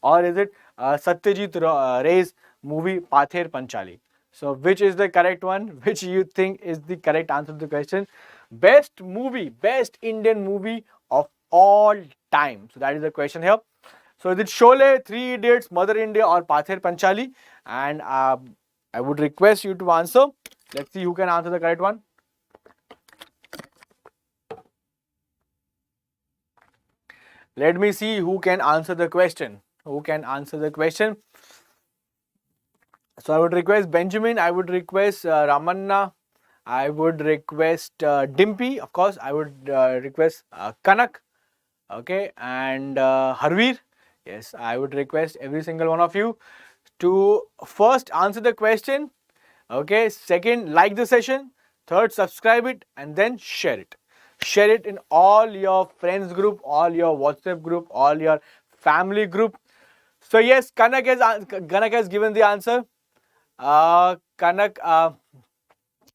or is it Satyajit Ray's movie Pather Panchali? So which is the correct one? Which you think is the correct answer to the question? Best movie, best Indian movie of all time. So that is the question here. So is it Sholay, 3 Idiots, Mother India, or Pather Panchali? And I would request you to answer. Let's see who can answer the correct one. Let me see who can answer the question. Who can answer the question? So I would request Benjamin. I would request Ramanna. I would request Dimpy. Of course, I would request Kanak. Okay, and Harveer. Yes, I would request every single one of you to first answer the question. Okay, second, like the session. Third, subscribe it, and then share it. Share it in all your friends group, all your WhatsApp group, all your family group. So yes, Kanak has given the answer. Kanak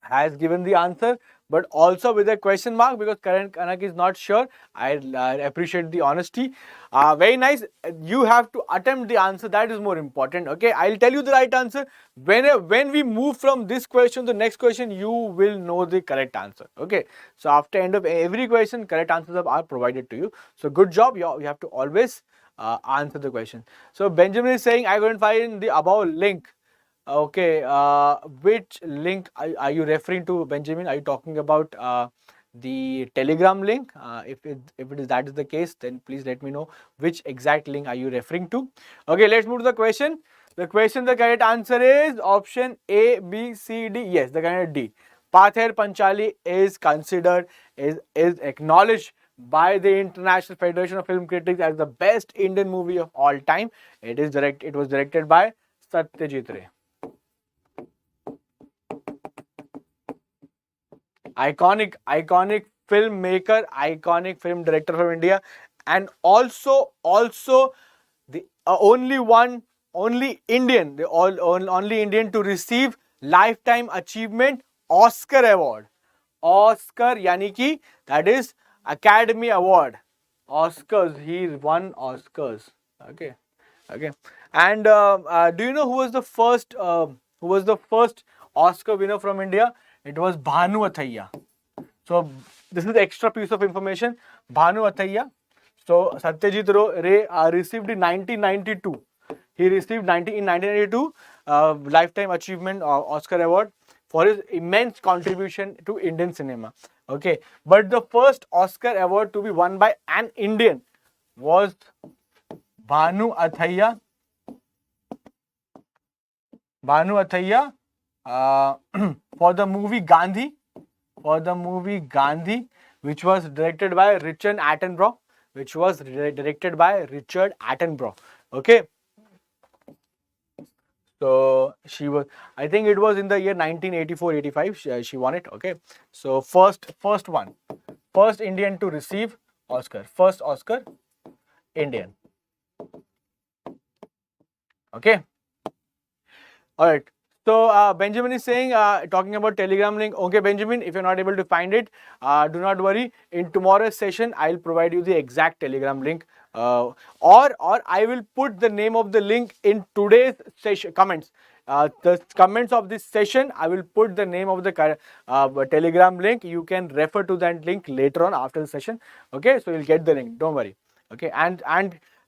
has given the answer, but also with a question mark, because Kanak is not sure. I appreciate the honesty. Very nice. You have to attempt the answer. That is more important. Okay, I'll tell you the right answer. When we move from this question to the next question, you will know the correct answer. Okay, so after end of every question, correct answers are provided to you. So good job. You have to always answer the question. So Benjamin is saying, I couldn't find the above link. Okay, which link are you referring to, Benjamin? Are you talking about the Telegram link? If that is the case, then please let me know which exact link are you referring to. Okay, let's move to the question. The correct answer is option A, B, C, D. Yes, the correct D. Pather Panchali is considered, is acknowledged by the International Federation of Film Critics as the best Indian movie of all time. It was directed by Satyajit Ray. Iconic filmmaker, iconic film director from India, and also the only Indian to receive lifetime achievement Oscar award. Oscar yani ki that is Academy Award. Oscars, he won Oscars. Okay. And do you know who was the first Oscar winner from India? It was Bhanu Athaiya. So this is the extra piece of information. Bhanu Athaiya. So Satyajit Ray received in 1992. He received in 1992 Lifetime Achievement Oscar Award for his immense contribution to Indian cinema. Okay, but the first Oscar award to be won by an Indian was Bhanu Athaiya. Bhanu Athaiya for the movie Gandhi. For the movie Gandhi, which was directed by Richard Attenborough. Okay. So she was, I think it was in the year 1984-85. She won it. Okay. So first Indian to receive Oscar. First Oscar Indian. Okay. All right. So Benjamin is saying, talking about Telegram link. Okay, Benjamin, if you're not able to find it, do not worry. In tomorrow's session, I'll provide you the exact Telegram link, or I will put the name of the link in today's session comments. The comments of this session, I will put the name of the Telegram link. You can refer to that link later on after the session. Okay, so you'll get the link. Don't worry. Okay, and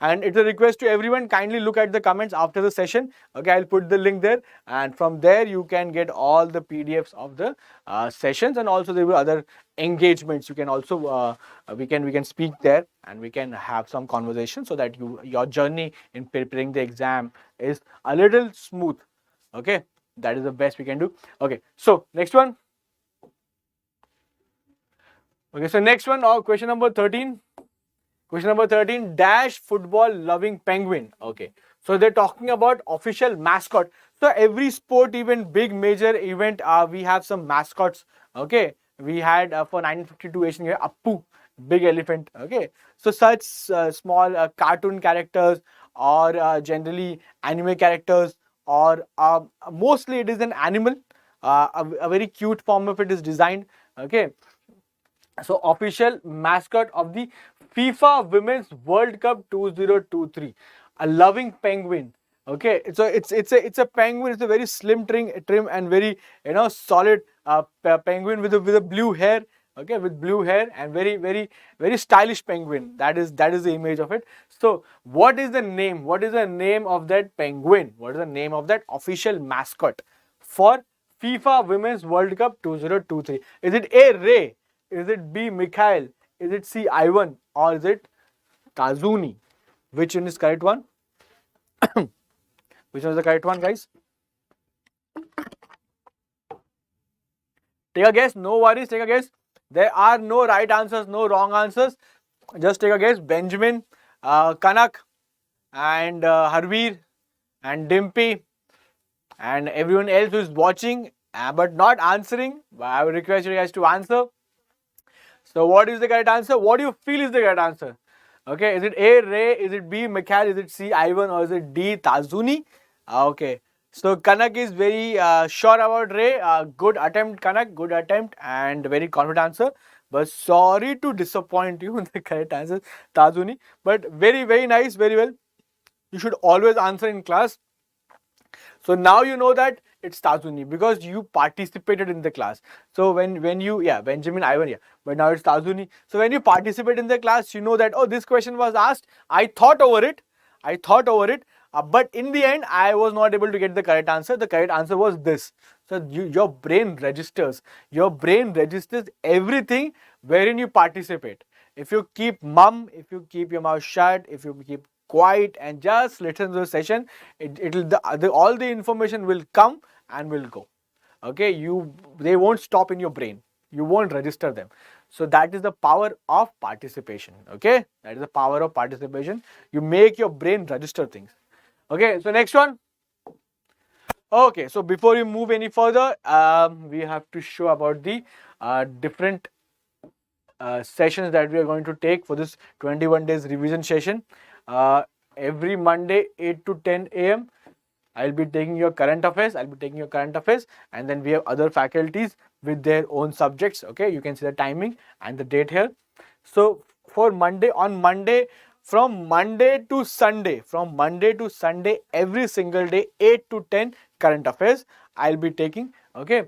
it's a request to everyone, kindly look at the comments after the session. Okay, I'll put the link there, and from there you can get all the PDFs of the sessions, and also there will be other engagements. You can also we can speak there, and we can have some conversation, so that your journey in preparing the exam is a little smooth. Okay, that is the best we can do. Okay, so next one. Okay, so next one, question number 13. Question number 13, dash football loving penguin. Okay, so they're talking about official mascot. So every sport event, big major event, we have some mascots. Okay, we had for 1952 Asian Games, Appu, big elephant. Okay, so such small cartoon characters, or generally anime characters, or mostly it is an animal. A very cute form of it is designed. Okay, so official mascot of the FIFA Women's World Cup 2023, a loving penguin. Okay, so it's a penguin. It's a very slim, trim and very solid penguin with a blue hair. Okay, with blue hair and very stylish penguin. That is the image of it. So what is the name? What is the name of that penguin? What is the name of that official mascot for FIFA Women's World Cup 2023? Is it A, Ray? Is it B, Mikhail? Is it C, Ivan? Or is it Kazuni? Which one is correct one? Which one is the correct one, guys? Take a guess. No worries. Take a guess. There are no right answers, no wrong answers. Just take a guess. Benjamin, Kanak, and Harveer, and Dimpy, and everyone else who is watching but not answering. I would request you guys to answer. So what is the correct answer? What do you feel is the correct answer? Okay, is it A, Ray? Is it B, Mikhail? Is it C, Ivan? Or is it D, Tazuni? Okay, so Kanak is very sure about Ray. Good attempt, Kanak. Good attempt and very confident answer. But sorry to disappoint you in the correct answer, Tazuni. But very nice, very well. You should always answer in class. So now you know that it's Tazuni because you participated in the class. So when you, Benjamin, Ivan, but now it's Tazuni. So when you participate in the class, you know that, oh, this question was asked. I thought over it. But in the end, I was not able to get the correct answer. The correct answer was this. So your brain registers. Your brain registers everything wherein you participate. If you keep mum, if you keep your mouth shut, if you keep quiet and just listen to the session, all the information will come and will go. Okay, they won't stop in your brain. You won't register them. So that is the power of participation. Okay, that is the power of participation. You make your brain register things. Okay, so next one. Okay, so before we move any further, we have to show about the different sessions that we are going to take for this 21 days revision session. Every Monday 8 to 10 a.m. I'll be taking your current affairs. And then we have other faculties with their own subjects. Okay, you can see the timing and the date here. So for Monday, from Monday to Sunday, every single day 8 to 10 current affairs I'll be taking. Okay,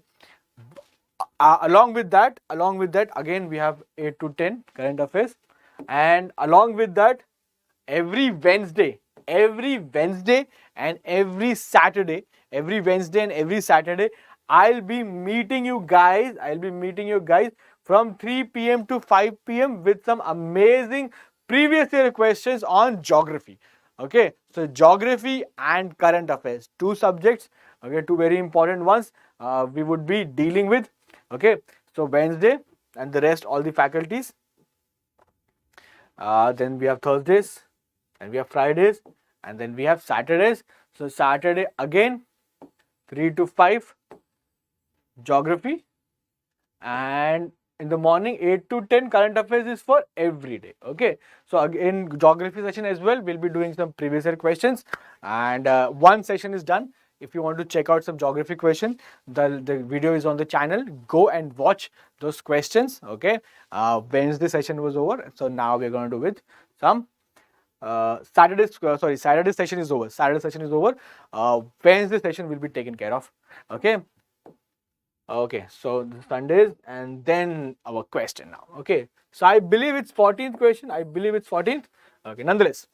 along with that again we have 8 to 10 current affairs. And along with that, every Wednesday and every Saturday, I'll be meeting you guys. From 3 p.m. to 5 p.m. with some amazing previous year questions on geography. Okay, so geography and current affairs, two subjects. Okay, two very important ones. We would be dealing with. Okay, so Wednesday and the rest, all the faculties. Then we have Thursdays, and we have Fridays, and then we have Saturdays. So Saturday again, 3 to 5 geography, and in the morning 8 to 10 current affairs is for every day. Okay, so in geography session as well, we'll be doing some previous year questions, and one session is done. If you want to check out some geography question, the video is on the channel. Go and watch those questions. Okay, Wednesday session was over, so now we're going to do with some Saturday session is over. Wednesday session will be taken care of. Okay, so the Sundays and then our question now. Okay, so I believe it's 14th question. Okay, nonetheless.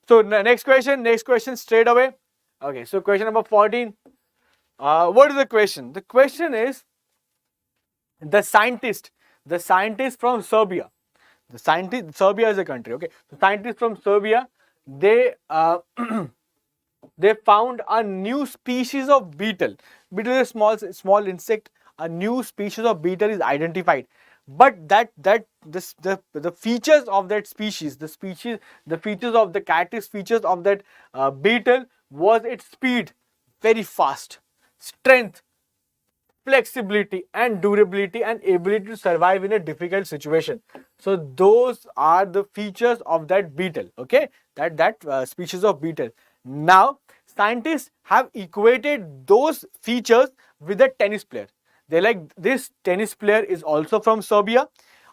So next question straight away. Okay, so question number 14. What is the question? The question is, the scientist from Serbia. Serbia is a country. Okay, the scientists from Serbia, they they found a new species of beetle. Beetle is a small insect. A new species of beetle is identified, but the features of that species, the characteristic features of that beetle was its speed, very fast, strength, flexibility and durability, and ability to survive in a difficult situation. So those are the features of that beetle. Okay, that species of beetle. Now scientists have equated those features with a tennis player. They like, this tennis player is also from Serbia,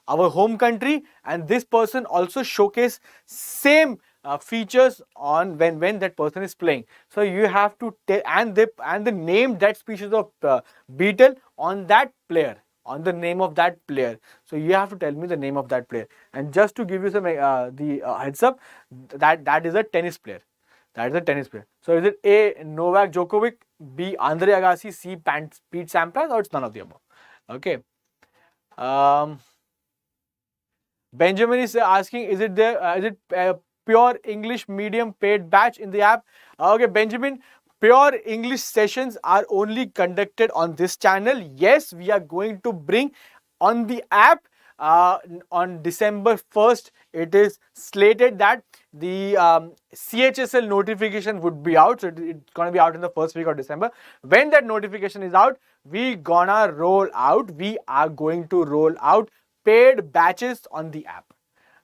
our home country, and this person also showcase same features on when that person is playing. So you have to and the name that species of beetle on that player, on the name of that player. So you have to tell me the name of that player. And just to give you some heads up, that is a tennis player. So is it A, Novak Djokovic, B, Andre Agassi, C, Pete Sampras, or it's none of the above? Okay. Benjamin is asking, is it pure English medium paid batch in the app? Okay, Benjamin, pure English sessions are only conducted on this channel. Yes, we are going to bring on the app on December 1st. It is slated that the CHSL notification would be out. So it's going to be out in the first week of December. When that notification is out, we are going to roll out paid batches on the app.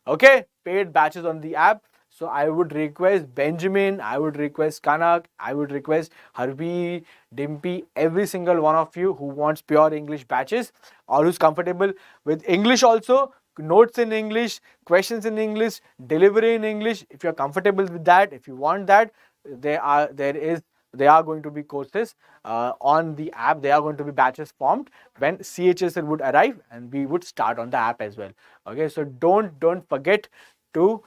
Okay, paid batches on the app. So I would request Benjamin, I would request Kanak, I would request Harvi, Dimpy, every single one of you who wants pure English batches or who's comfortable with English also, notes in English, questions in English, delivery in English. If you're comfortable with that, if you want that, there are going to be courses on the app. There are going to be batches formed when CHSL would arrive, and we would start on the app as well. Okay, so don't forget to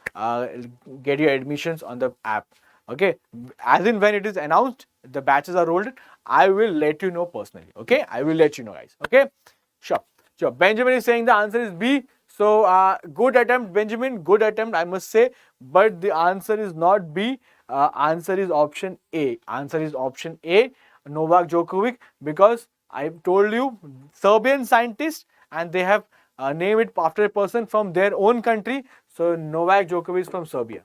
get your admissions on the app. Okay, as in when it is announced, the batches are rolled, I will let you know personally. Okay, I will let you know, guys. Okay, sure. Benjamin is saying the answer is B. So good attempt, Benjamin, good attempt, I must say, but the answer is not B. Answer is option A. Novak Djokovic, because I told you, Serbian scientists, and they have named it after a person from their own country. So Novak Djokovic is from Serbia.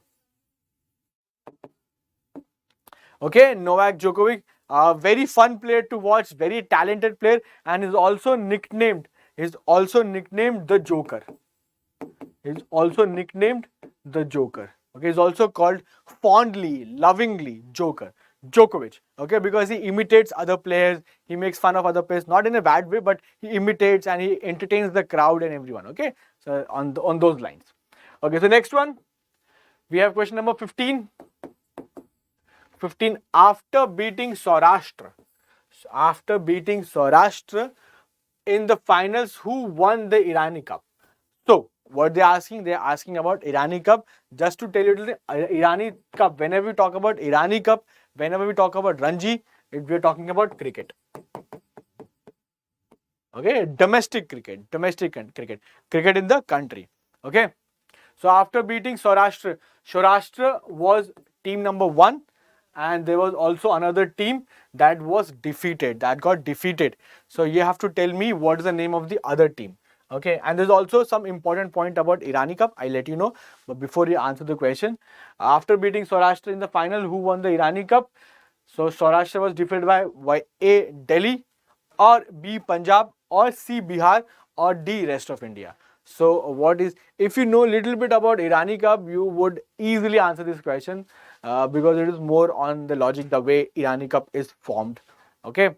Okay, Novak Djokovic, very fun player to watch, very talented player, and is also nicknamed the Joker. Okay, he's also called fondly, lovingly Joker. Djokovic. Okay, because he imitates other players, he makes fun of other players, not in a bad way, but he imitates and he entertains the crowd and everyone. Okay, so on those lines. Okay, so next one, we have question number 15. After beating Saurashtra in the finals, who won the Irani Cup? So what they're asking about Irani Cup. Just to tell you, Irani Cup, whenever we talk about Irani Cup, whenever we talk about Ranji, we're talking about cricket. Okay, domestic cricket in the country. Okay, so after beating Saurashtra was team number 1, and there was also another team that got defeated. So you have to tell me what is the name of the other team. Okay, and there's also some important point about Irani Cup. I'll let you know, but before you answer the question, after beating Saurashtra in the final, who won the Irani Cup? So Saurashtra was defeated by A, Delhi, or B, Punjab, or C, Bihar, or D, rest of India. So if you know a little bit about Irani Cup, you would easily answer this question because it is more on the logic, the way Irani Cup is formed. Okay.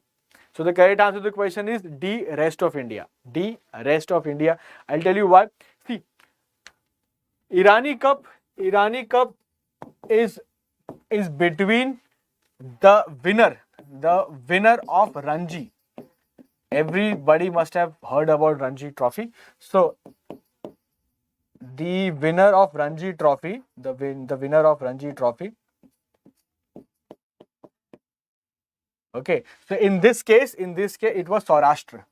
So the correct answer to the question is D, rest of India. D, rest of India. I'll tell you why. See, Irani Cup is between the winner of Ranji. Everybody must have heard about Ranji Trophy. So the winner of Ranji Trophy, the winner of Ranji Trophy. Okay, so in this case, it was Saurashtra.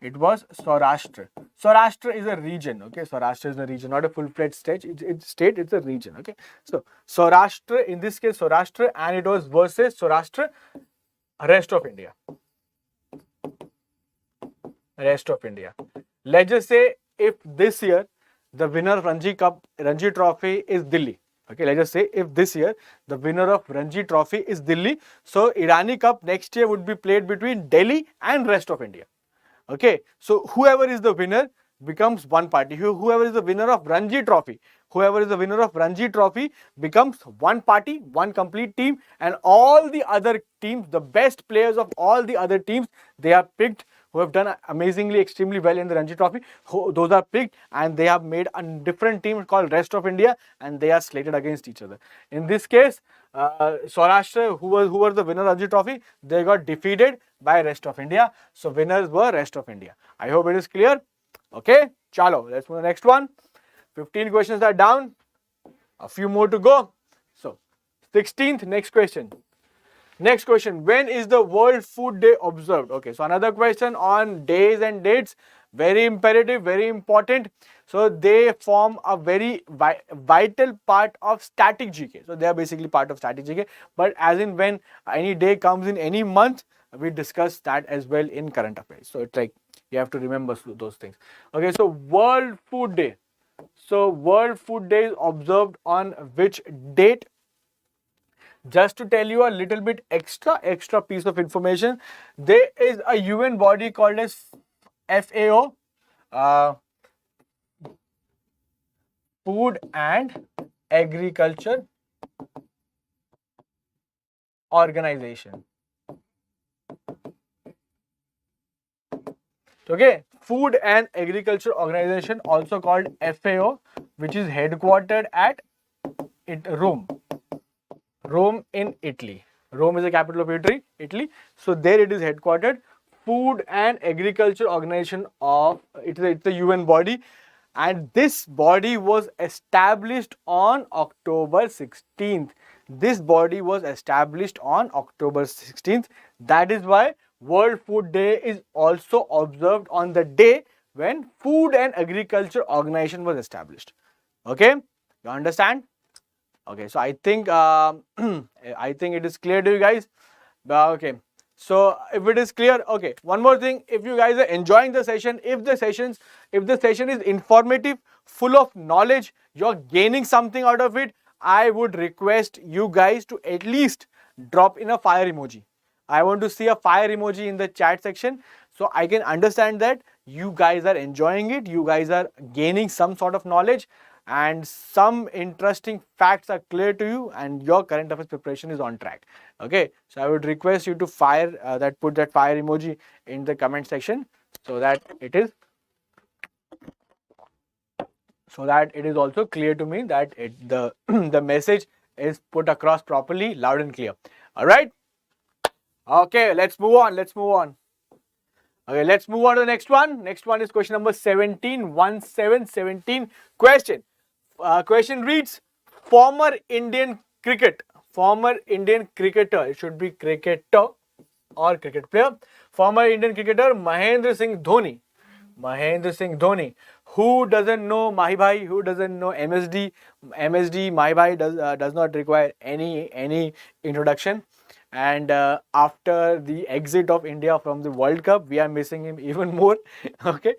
It was Saurashtra. Saurashtra is a region. Okay, Saurashtra is a region, not a full-fledged state. It's a region. Okay, so Saurashtra, in this case, Saurashtra, and it was versus Saurashtra, rest of India. Rest of India. Let's just say if this year the winner of Ranji Trophy is Delhi. Okay, let's just say if this year the winner of Ranji Trophy is Delhi, so Irani Cup next year would be played between Delhi and rest of India. Okay, so whoever is the winner becomes one party. Whoever is the winner of Ranji Trophy, becomes one party, one complete team, and all the other teams, the best players of all the other teams, they are picked, who have done amazingly, extremely well in the Ranji Trophy. Those are picked, and they have made a different team called Rest of India, and they are slated against each other. In this case, Saurashtra, who were the winner of Ranji Trophy, they got defeated by Rest of India. So winners were Rest of India. I hope it is clear. Okay, chalo, let's move to the next one. 15 questions are down. A few more to go. So 16th, next question. Next question, when is the World Food Day observed? Okay, so another question on days and dates. Very imperative, very important. So they form a very vital part of static GK. So they are basically part of static GK. But as in when any day comes in any month, we discuss that as well in current affairs. So it's like you have to remember those things. Okay, so World Food Day. So World Food Day is observed on which date? Just to tell you a little bit extra piece of information, there is a UN body called as FAO, Food and Agriculture Organization. Okay, Food and Agriculture Organization, also called FAO, which is headquartered at Rome. Rome in Italy. Rome is the capital of Italy. So there it is headquartered. Food and Agriculture Organization it's a UN body, and this body was established on October 16th. This body was established on October 16th. That is why World Food Day is also observed on the day when Food and Agriculture Organization was established. Okay, you understand? Okay, so I think it is clear to you guys. Okay, so if it is clear, okay, one more thing. If you guys are enjoying the session, if the session is informative, full of knowledge, you're gaining something out of it, I would request you guys to at least drop in a fire emoji. I want to see a fire emoji in the chat section, so I can understand that you guys are enjoying it, you guys are gaining some sort of knowledge, and some interesting facts are clear to you, and your current affairs preparation is on track. Okay, so I would request you to put that fire emoji in the comment section, so that it is also clear to me that the message is put across properly, loud and clear. All right. Okay, let's move on. Okay, let's move on to the next one. Next one is question number 17, 17 question. Question reads, former Indian cricketer, it should be cricketer or cricket player, former Indian cricketer Mahendra Singh Dhoni. Who doesn't know Mahi Bhai? Who doesn't know MSD? MSD Mahi Bhai does not require any introduction. And after the exit of India from the World Cup, we are missing him even more. Okay,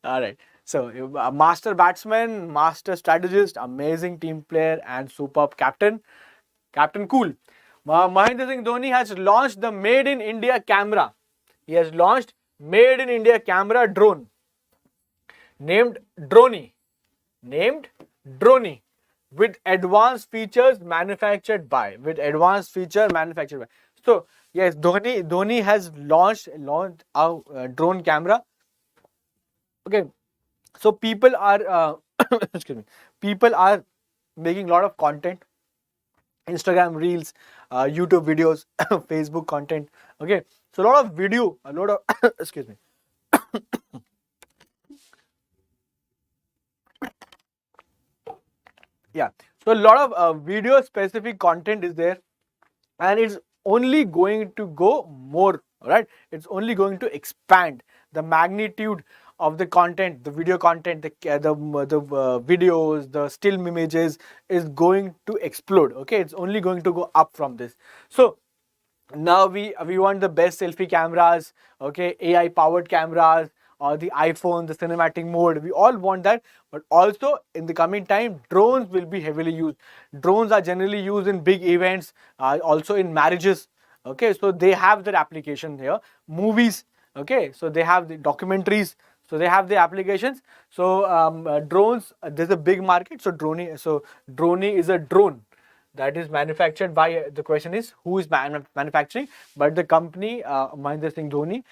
all right. So, master batsman, master strategist, amazing team player, and superb captain. Captain Cool. Mahendra Singh Dhoni has launched the Made in India camera. He has launched Made in India camera drone named Droni. Named Droni. With advanced features manufactured by. So, yes, Dhoni has launched a drone camera. Okay. So people are excuse me. People are making a lot of content, Instagram reels, YouTube videos, Facebook content. Okay, so a lot of excuse me. Yeah, so a lot of video specific content is there, and it's only going to go more. Right, it's only going to expand the magnitude of the content, the video content, the videos, the still images is going to explode. Okay, it's only going to go up from this. So now we want the best selfie cameras, okay, AI powered cameras, or the iPhone, the cinematic mode. We all want that, but also in the coming time, drones will be heavily used. Drones are generally used in big events, also in marriages. Okay, so they have their application here. Movies, okay, so they have the documentaries. So they have the applications. So drones, there's a big market. So Droni is a drone that is manufactured by, the question is who is manufacturing, but the company Mahendra Singh Dhoni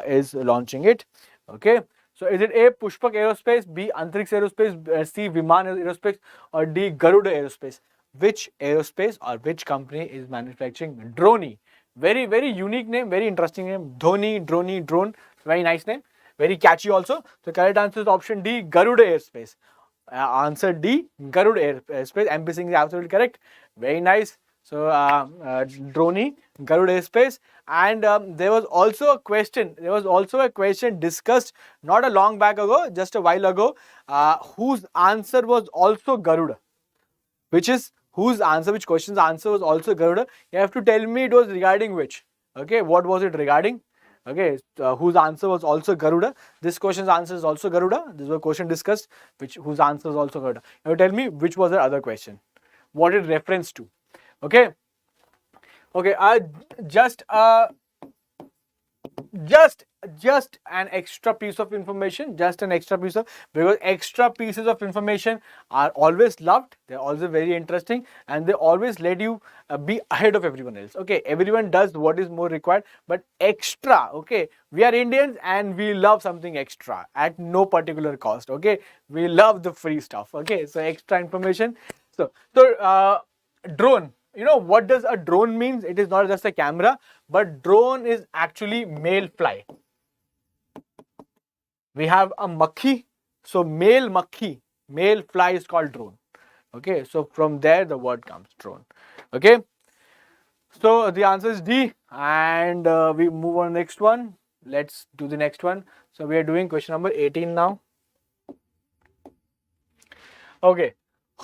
is launching it. Okay, so is it A, Pushpak Aerospace, B, Antrix Aerospace, C, Viman Aerospace, or D, Garuda Aerospace? Which aerospace or which company is manufacturing Droni? Very, very unique name, very interesting name. Dhoni, Droni, drone, very nice name, very catchy also. So correct answer is option D, Garuda Aerospace. Answer D, Garuda Aerospace. MP Singh is absolutely correct. Very nice. So Droni, Garuda Aerospace, and there was also a question. There was also a question discussed not a long back ago, just a while ago, whose answer was also Garuda. Which question's answer was also Garuda. You have to tell me it was regarding which. Okay, what was it regarding? Okay, whose answer was also Garuda. This question's answer is also Garuda. This was a question discussed, whose answer is also Garuda. You tell me which was the other question. What it reference to. Okay. Okay, just an extra piece of information, because extra pieces of information are always loved, they're also very interesting, and they always let you be ahead of everyone else. Okay, everyone does what is more required, but extra, okay, we are Indians and we love something extra at no particular cost. Okay, we love the free stuff. Okay, so extra information. So drone. You know what does a drone means? It is not just a camera, but drone is actually male fly. We have a makhi, so male makhi, male fly is called drone. Okay, so from there the word comes, drone. Okay, so the answer is D, and we move on to the next one. Let's do the next one. So we are doing question number 18 now. Okay.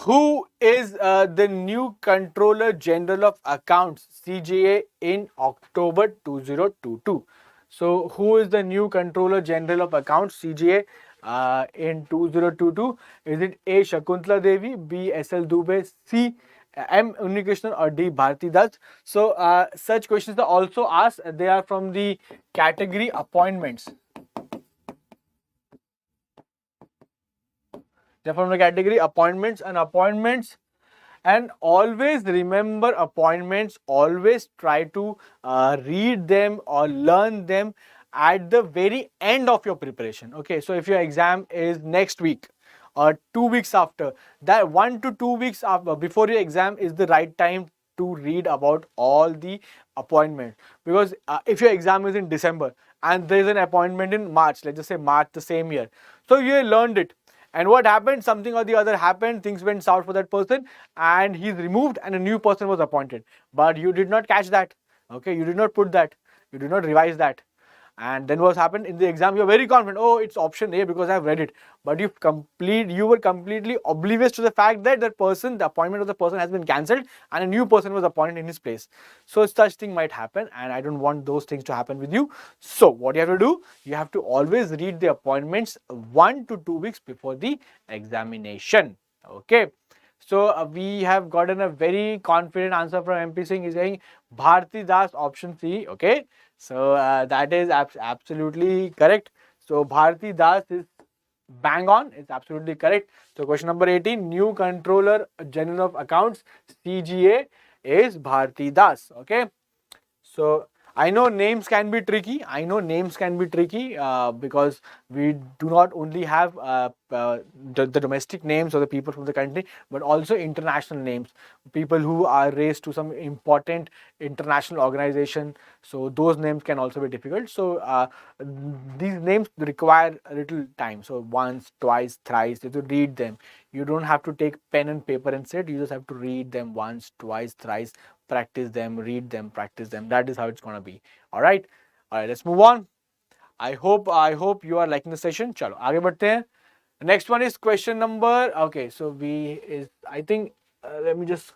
Who is the new Controller General of Accounts, CGA, in October 2022? So, who is the new Controller General of Accounts, CGA, in 2022? Is it A, Shakuntala Devi, B, SL Dubey, C, M, Unnikrishnan, or D, Bharti Dutt? So, such questions are also asked. They are from the category appointments. They're from the category appointments, and always remember appointments, always try to read them or learn them at the very end of your preparation. Okay, so if your exam is next week or 2 weeks after, that 1 to 2 weeks after, before your exam is the right time to read about all the appointments, because if your exam is in December and there is an appointment in March, let's just say March the same year. So you learned it. And what happened? Something or the other happened, things went south for that person, and he's removed and a new person was appointed. But you did not catch that. Okay, you did not put that. You did not revise that. And then what happened in the exam? You're very confident. Oh, it's option A because I've read it. But you were completely oblivious to the fact that the appointment of the person has been cancelled and a new person was appointed in his place. So such thing might happen, and I don't want those things to happen with you. So what you have to do? You have to always read the appointments 1 to 2 weeks before the examination. Okay. So we have gotten a very confident answer from MP Singh. He's saying Bharti Das, option C. Okay. So that is absolutely correct. So Bharti Das is bang on. It's absolutely correct. So question number 18, new Controller General of Accounts, CGA, is Bharti Das. Okay. So I know names can be tricky. Because we do not only have the domestic names of the people from the country, but also international names, people who are raised to some important international organization. So those names can also be difficult. So these names require a little time. So once, twice, thrice, you have to read them. You don't have to take pen and paper and sit. You just have to read them once, twice, thrice, practice them, read them, practice them. That is how it's gonna be. All right, let's move on. I hope you are liking the session. Chalo, आगे बढ़ते हैं. Next one is question number. Okay, so I think let me just.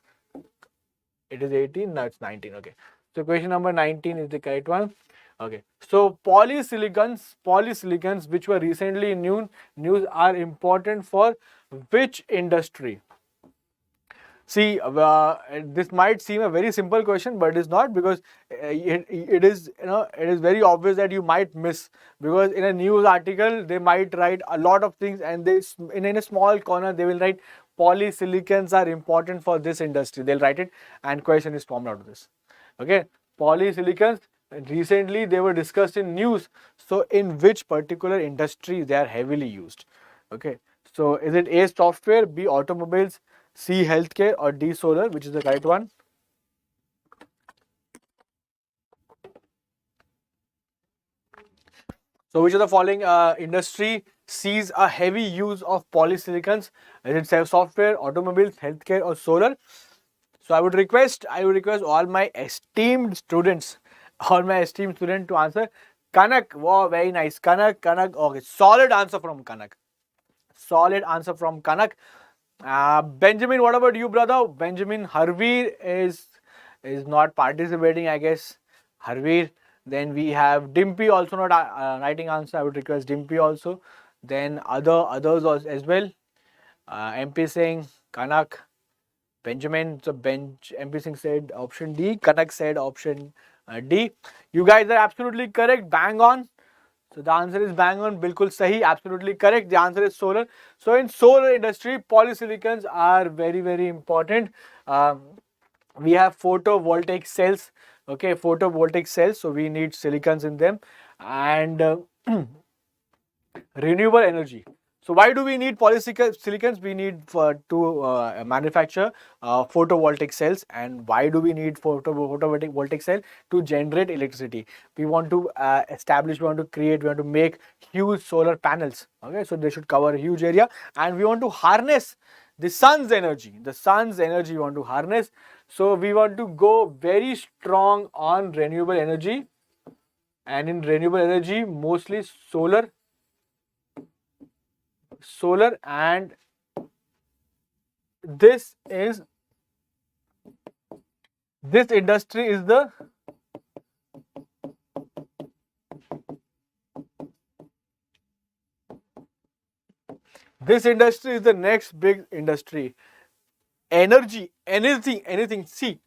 It is 18. Now it's 19. Okay, so question number 19 is the correct one. Okay, so polysilicons which were recently in news are important for which industry? See, this might seem a very simple question, but it is not, because it is very obvious that you might miss, because in a news article they might write a lot of things, and in a small corner they will write polysilicons are important for this industry. They'll write it, and question is formed out of this. Okay, polysilicons recently they were discussed in news. So in which particular industry they are heavily used? Okay, so is it A, software, B, automobiles, C, healthcare, or D, solar? Which is the correct one? So which of the following industry sees a heavy use of polysilicons? Is it software, automobiles, healthcare, or solar? So I would request all my esteemed students to answer. Kanak, wow, very nice. Kanak, okay, solid answer from Kanak. Benjamin, what about you, brother? Benjamin, Harveer is not participating, I guess. Harveer. Then we have Dimpy also not writing answer. I would request Dimpy also. Then others also as well. MP Singh, Kanak, Benjamin. So MP Singh said option D. Kanak said option D. You guys are absolutely correct. Bang on. So the answer is bang on, bilkul sahi, absolutely correct. The answer is solar. So in solar industry, polysilicons are very, very important. We have photovoltaic cells. Okay, photovoltaic cells. So we need silicons in them, and renewable energy. So why do we need polysilicons? We need to manufacture photovoltaic cells. And why do we need photovoltaic cell? To generate electricity. We want to we want to make huge solar panels. Okay, so they should cover a huge area, and we want to harness the sun's energy. The sun's energy we want to harness. So we want to go very strong on renewable energy, and in renewable energy mostly solar, and this industry is the next big industry. Energy, anything. See,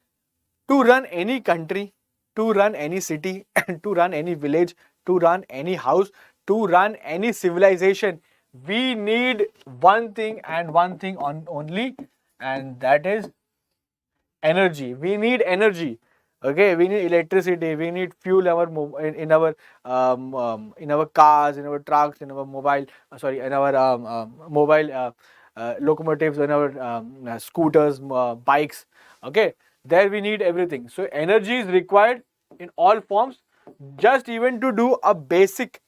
to run any country, to run any city, to run any village, to run any house, to run any civilization, we need one thing and one thing only, and that is energy. We need energy. Okay, we need electricity. We need fuel in our cars, in our trucks, in our mobile locomotives, in our scooters, bikes. Okay, there we need everything. So energy is required in all forms. just even to do a basic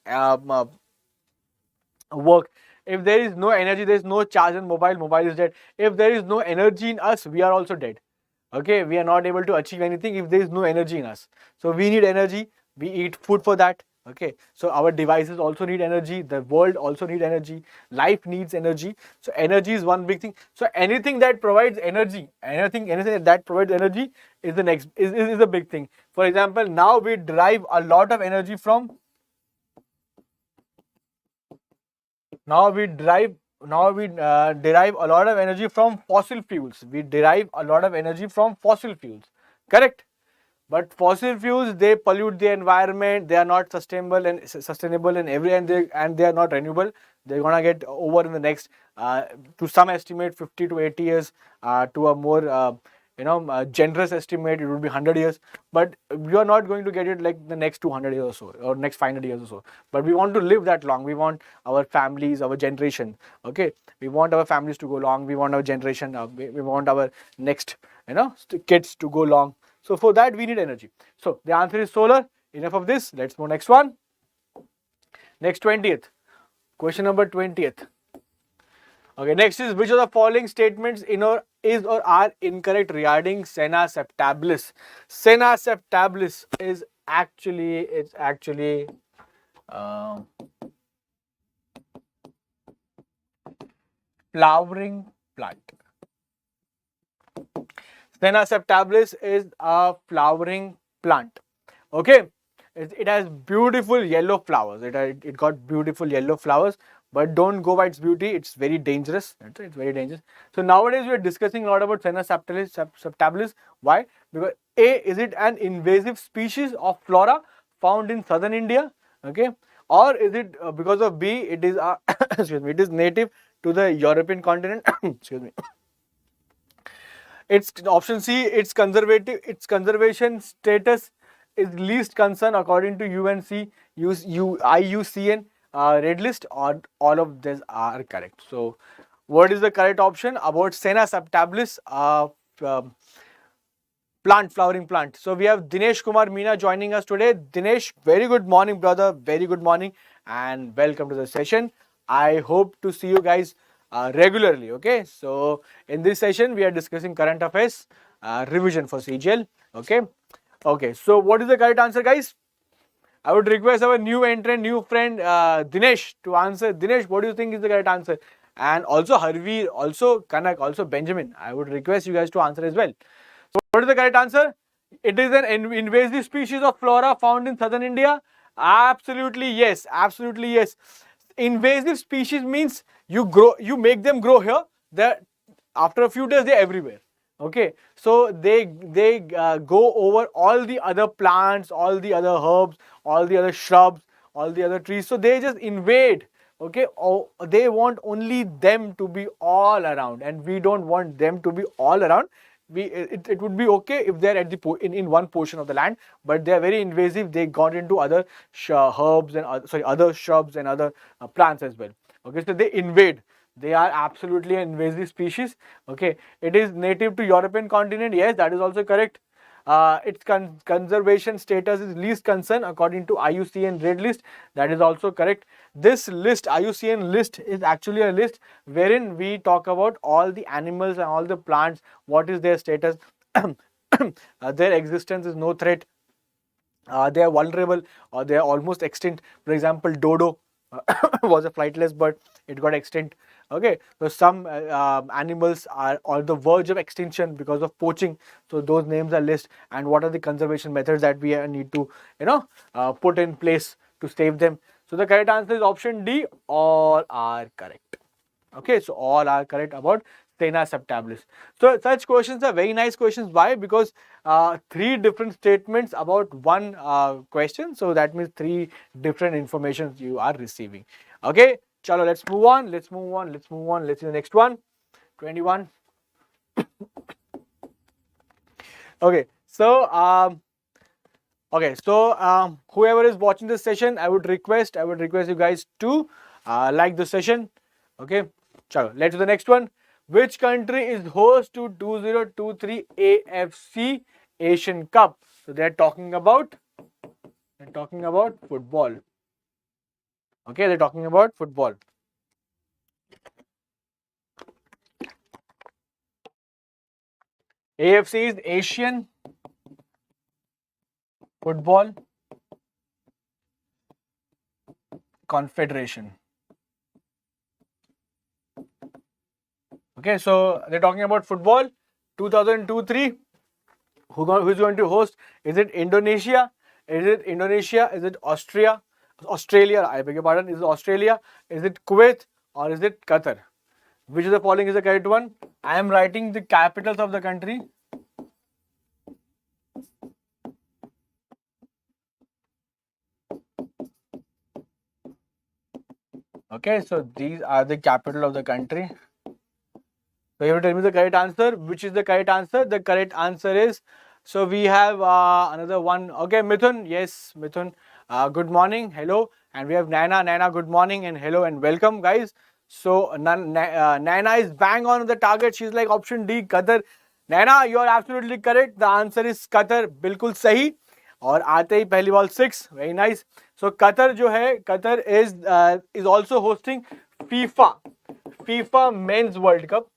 work. If there is no energy, there is no charge in mobile, mobile is dead. If there is no energy in us, we are also dead. Okay, we are not able to achieve anything if there is no energy in us. So we need energy, we eat food for that. Okay, so our devices also need energy, the world also need energy, life needs energy. So energy is one big thing. So anything that provides energy, anything that provides energy is the next is a big thing. For example, now we derive a lot of energy from now we derive derive a lot of energy from fossil fuels. We derive a lot of energy from fossil fuels, correct? But fossil fuels, they pollute the environment. They are not sustainable in every, and they are not renewable. They're gonna get over in the next, to some estimate, 50 to 80 years. To a more generous estimate, it would be 100 years. But we are not going to get it like the next 200 years or so, or next 500 years or so. But we want to live that long. We want our families, our generation. Okay, we want our families to go long. We want our generation. We want our next, kids to go long. So for that we need energy. So the answer is solar. Enough of this. Let's move next one. Next 20th. Question number 20th. Okay, next is which of the following statements is or are incorrect regarding sena septabilis. Sena septabilis is actually uh, flowering plant. Sena septabilis is a flowering plant. Okay, it has beautiful yellow flowers. It got beautiful yellow flowers, but don't go by its beauty. It's very dangerous. It's very dangerous. So nowadays we are discussing a lot about Sena septabilis. Why? Because A, is it an invasive species of flora found in southern India? Okay, or is it because of B, it is excuse me, it is native to the European continent. Excuse me. It's option C. Its conservation status is least concern according to UNC IUCN red list. Or all of these are correct. So, what is the correct option about Sena septabilis plant, flowering plant? So we have Dinesh Kumar Meena joining us today. Dinesh, very good morning, brother. Very good morning, and welcome to the session. I hope to see you guys regularly. Okay, so in this session we are discussing current affairs revision for CGL. Okay, so what is the correct answer, guys? I would request our new entrant, new friend Dinesh to answer. Dinesh, what do you think is the correct answer? And also Harveer, also Kanak, also Benjamin. I would request you guys to answer as well. So what is the correct answer? It is an invasive species of flora found in southern India. Absolutely yes. Absolutely yes. Invasive species means you make them grow here. That after a few days they're everywhere. Okay, so they go over all the other plants, all the other herbs, all the other shrubs, all the other trees. So they just invade. Okay, oh, they want only them to be all around, and we don't want them to be all around. It would be okay if they're at the in one portion of the land, but they are very invasive. They got into other herbs and other shrubs and other plants as well. Okay, so they invade. They are absolutely an invasive species. Okay, it is native to European continent. Yes, that is also correct. Its conservation status is least concern according to IUCN red list. That is also correct. This list, IUCN list, is actually a list wherein we talk about all the animals and all the plants. What is their status? Their existence is no threat. They are vulnerable or they are almost extinct. For example, dodo was a flightless bird. It got extinct. Okay, so some animals are on the verge of extinction because of poaching. So those names are listed, and what are the conservation methods that we need to put in place to save them. So the correct answer is option D. All are correct. Okay, so all are correct about Sena septabilis. So such questions are very nice questions. Why? Because three different statements about one question. So that means three different informations you are receiving. Okay, chalo, let's move on. Let's see the next one. 21. Okay, so whoever is watching this session, I would request you guys to like the session. Okay, chalo, let's do the next one. Which country is host to 2023 AFC Asian Cup? So they are talking about They're talking about football. Okay, they're talking about football. AFC is Asian Football Confederation. Okay, so they're talking about football. 2002-3. Who's going to host? Is it Indonesia? Is it Indonesia? Is it Austria? Australia, I beg your pardon. Is it Australia? Is it Kuwait? Or is it Qatar? Which of the following is the correct one? I am writing the capitals of the country. Okay, so these are the capital of the country. So you have to tell me the correct answer. Which is the correct answer? The correct answer is, so we have another one. Okay, Mithun. Yes, Mithun. Good morning. Hello. And we have Naina. Naina, good morning and hello and welcome, guys. So Naina is bang on the target. She's like option D, Qatar. Naina, you are absolutely correct. The answer is Qatar. बिल्कुल सही. और आते ही पहली ball 6. Very nice. So Qatar जो है, Qatar is also hosting FIFA Men's World Cup.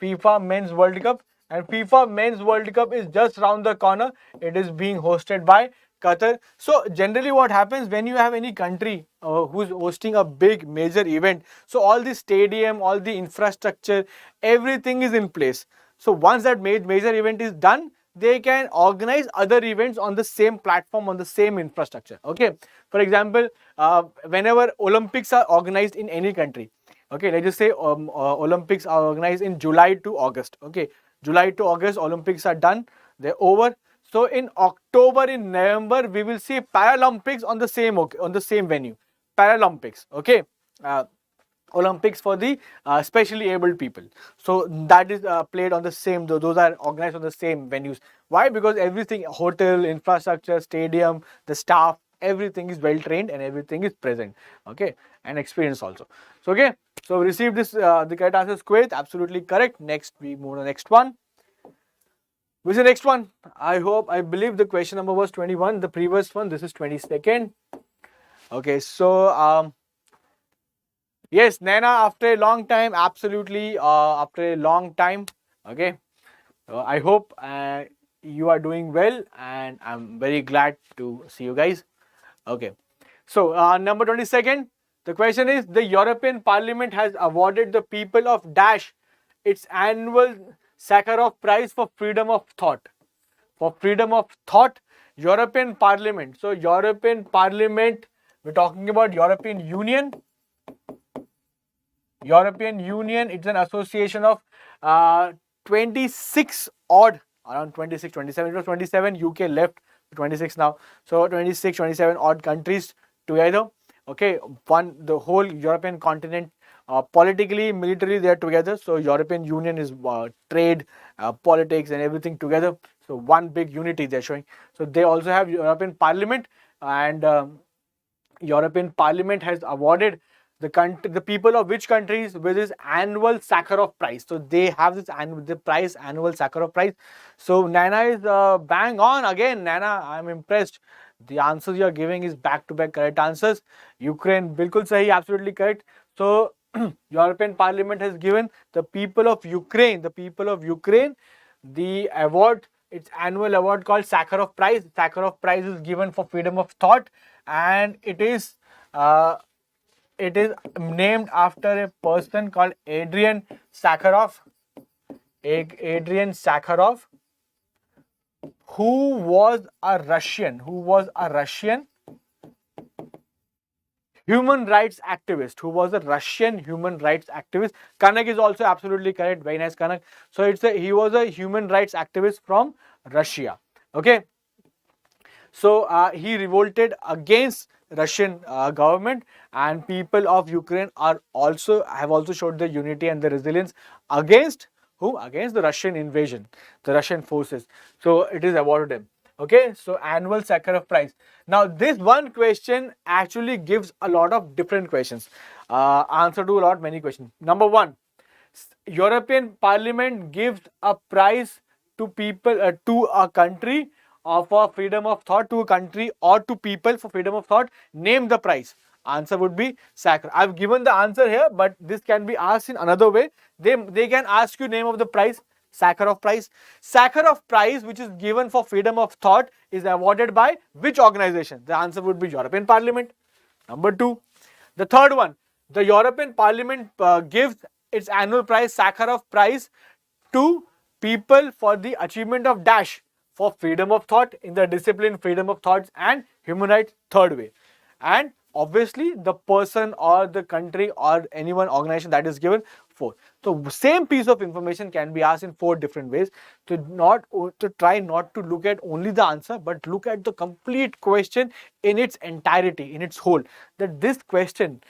FIFA Men's World Cup, and FIFA Men's World Cup is just round the corner. It is being hosted by Qatar. So generally what happens when you have any country who's hosting a big major event, so all the stadium, all the infrastructure, everything is in place. So once that major event is done, they can organize other events on the same platform, on the same infrastructure. Okay, for example, whenever Olympics are organized in any country, okay, let's just say Olympics are organized in July to August. Okay, July to August Olympics are done, they're over. So in October, in November, we will see Paralympics on the same venue. Paralympics, okay. Olympics for the specially abled people. So that is played on the same, those are organized on the same venues. Why? Because everything, hotel, infrastructure, stadium, the staff, everything is well trained and everything is present. Okay, and experienced also. So okay, so we received this, the correct answer is Kuwait, absolutely correct. Next, we move to the next one. Which is the next one? I believe the question number was 21, the previous one, this is 22nd. Okay, so yes, Naina, after a long time, absolutely, after a long time. Okay, I hope you are doing well, and I'm very glad to see you guys. Okay, so number 22nd, the question is, the European Parliament has awarded the people of Dash its annual Sakharov Prize for freedom of thought. For freedom of thought, European Parliament. So European Parliament, we're talking about European Union. European Union, it's an association of 26 odd, around 26, 27, it was 27, UK left, 26 now. So 26, 27 odd countries together. Okay, the whole European continent, politically, militarily, they are together. So European Union is trade, politics and everything together. So one big unity they're showing. So they also have European Parliament, and European Parliament has awarded the people of which countries with this annual Sakharov Prize. So they have this annual Sakharov Prize. So Nana is bang on again. Nana, I'm impressed. The answers you are giving is back-to-back correct answers. Ukraine, bilkul sahi, absolutely correct. So European Parliament has given the people of Ukraine, the award, its annual award called Sakharov Prize. Sakharov Prize is given for freedom of thought, and it is named after a person called Adrian Sakharov. Adrian Sakharov, who was a Russian human rights activist. Kanak is also absolutely correct. Very nice, Kanak. So he was a human rights activist from Russia. Okay. So he revolted against Russian government, and people of Ukraine have also showed their unity and their resilience against whom? Against the Russian invasion, the Russian forces. So it is awarded him. Okay, so annual Sakharov Prize. Now this one question actually gives a lot of different questions. Answer to many questions. Number one, European Parliament gives a prize to people, to a country for freedom of thought to a country or to people for freedom of thought, name the price. Answer would be Saccharov. I've given the answer here, but this can be asked in another way. They can ask you name of the prize. Sakharov Prize. Sakharov Prize, which is given for freedom of thought, is awarded by which organization? The answer would be European Parliament. Number 2. The third one, the European Parliament gives its annual prize, Sakharov Prize, to people for the achievement of dash for freedom of thought in the discipline freedom of thoughts and human rights, third way. And obviously the person or the country or anyone organization that is given, 4. So same piece of information can be asked in 4 different ways. To try not to look at only the answer, but look at the complete question in its entirety, in its whole. That this question,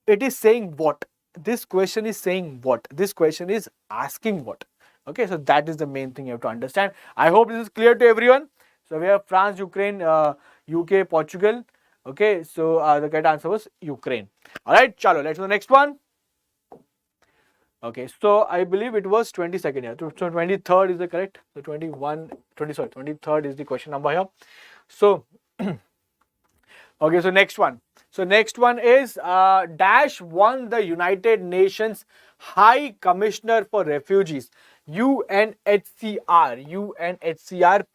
it is saying what? This question is saying what? This question is asking what? Okay, so that is the main thing you have to understand. I hope this is clear to everyone. So we have France, Ukraine, UK, Portugal. Okay, so the correct answer was Ukraine. All right, chalo, let's go to the next one. Okay, so I believe it was 22nd here. So 23rd is the correct. So 23rd is the question number here. So, okay, so next one. So next one is Dash won the United Nations High Commissioner for Refugees, UNHCR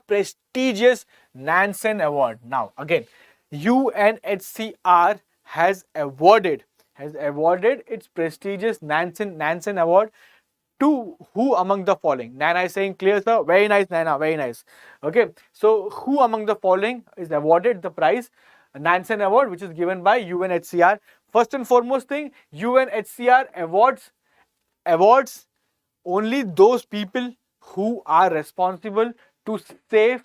prestigious Nansen Award. Now again, UNHCR has awarded its prestigious Nansen Award to who among the following? Nana is saying clear, sir. Very nice, Nana. Very nice. Okay. So who among the following is awarded the prize? Nansen Award, which is given by UNHCR. First and foremost thing, UNHCR awards only those people who are responsible to save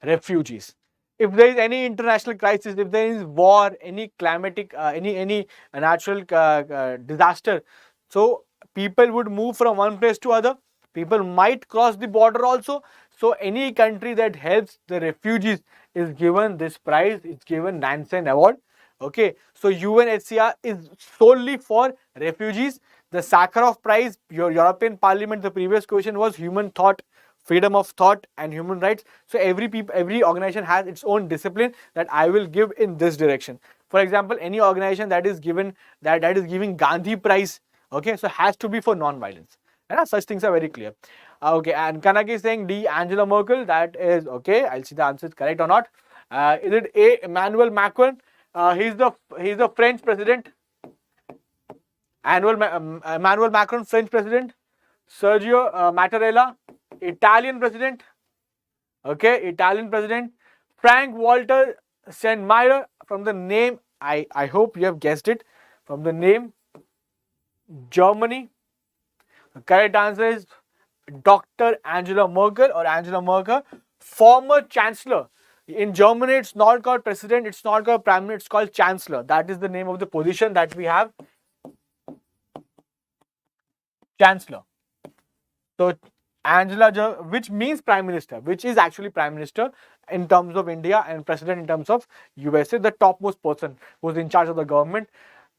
refugees. If there is any international crisis, if there is war, any climatic, any natural disaster, so people would move from one place to other. People might cross the border also. So any country that helps the refugees is given this prize. It's given Nansen Award. Okay, so UNHCR is solely for refugees. The Sakharov Prize, your European Parliament, the previous question was human thought, freedom of thought and human rights. So every organization has its own discipline that I will give in this direction. For example, any organization that is giving Gandhi Prize, okay, so has to be for non-violence. Such things are very clear. Okay, and Kanaki is saying D, Angela Merkel. That is okay. I'll see the answer is correct or not. Is it A, Emmanuel Macron? He's the French president. Emmanuel Macron, French president. Sergio Mattarella, Italian president. Okay, Italian president. Frank Walter Steinmeier, from the name, I hope you have guessed it. From the name, Germany. The correct answer is Dr. Angela Merkel or Angela Merkel, former chancellor. In Germany, it's not called president, it's not called prime minister, it's called chancellor. That is the name of the position that we have. Chancellor. So Angela, which means prime minister, which is actually prime minister in terms of India and president in terms of USA, the topmost person who's in charge of the government.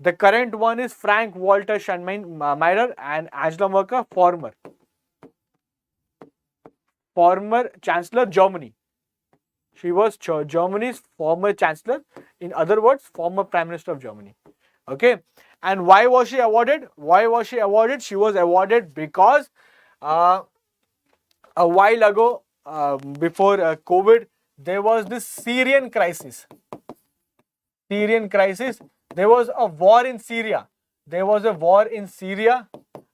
The current one is Frank Walter Steinmeier and Angela Merkel, former chancellor, Germany. She was Germany's former chancellor. In other words, former prime minister of Germany. Okay. And why was she awarded? She was awarded because a while ago, before COVID, there was this Syrian crisis. There was a war in Syria.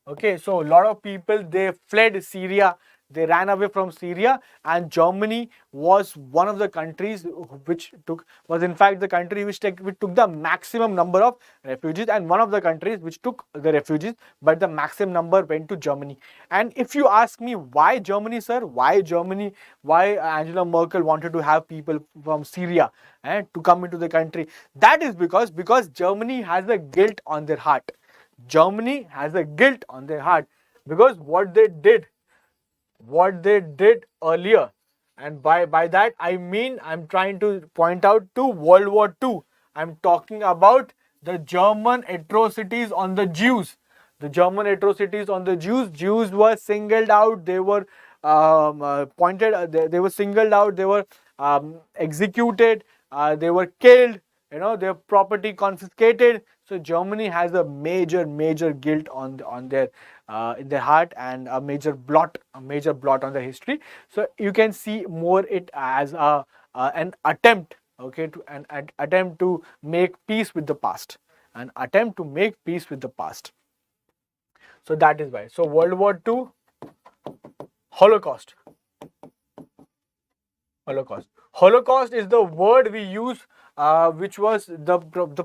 Okay, so a lot of people, they fled Syria. They ran away from Syria, and Germany was one of the countries which took the maximum number of refugees, and one of the countries which took the refugees, but the maximum number went to Germany. And if you ask me why Germany, sir, why Germany, why Angela Merkel wanted to have people from Syria to come into the country, that is because Germany has a guilt on their heart. Germany has a guilt on their heart because what they did earlier, and by that I mean I'm trying to point out to World War II. I'm talking about the German atrocities on the Jews. the German atrocities on the Jews. Jews were singled out. They were pointed. They were singled out. They were executed. They were killed. Their property confiscated. So Germany has a major guilt on their in their heart, and a major blot on the history. So you can see more it as an attempt, okay, to an attempt to make peace with the past, an attempt to make peace with the past. So that is why. So World War II, Holocaust. Holocaust is the word we use, which was the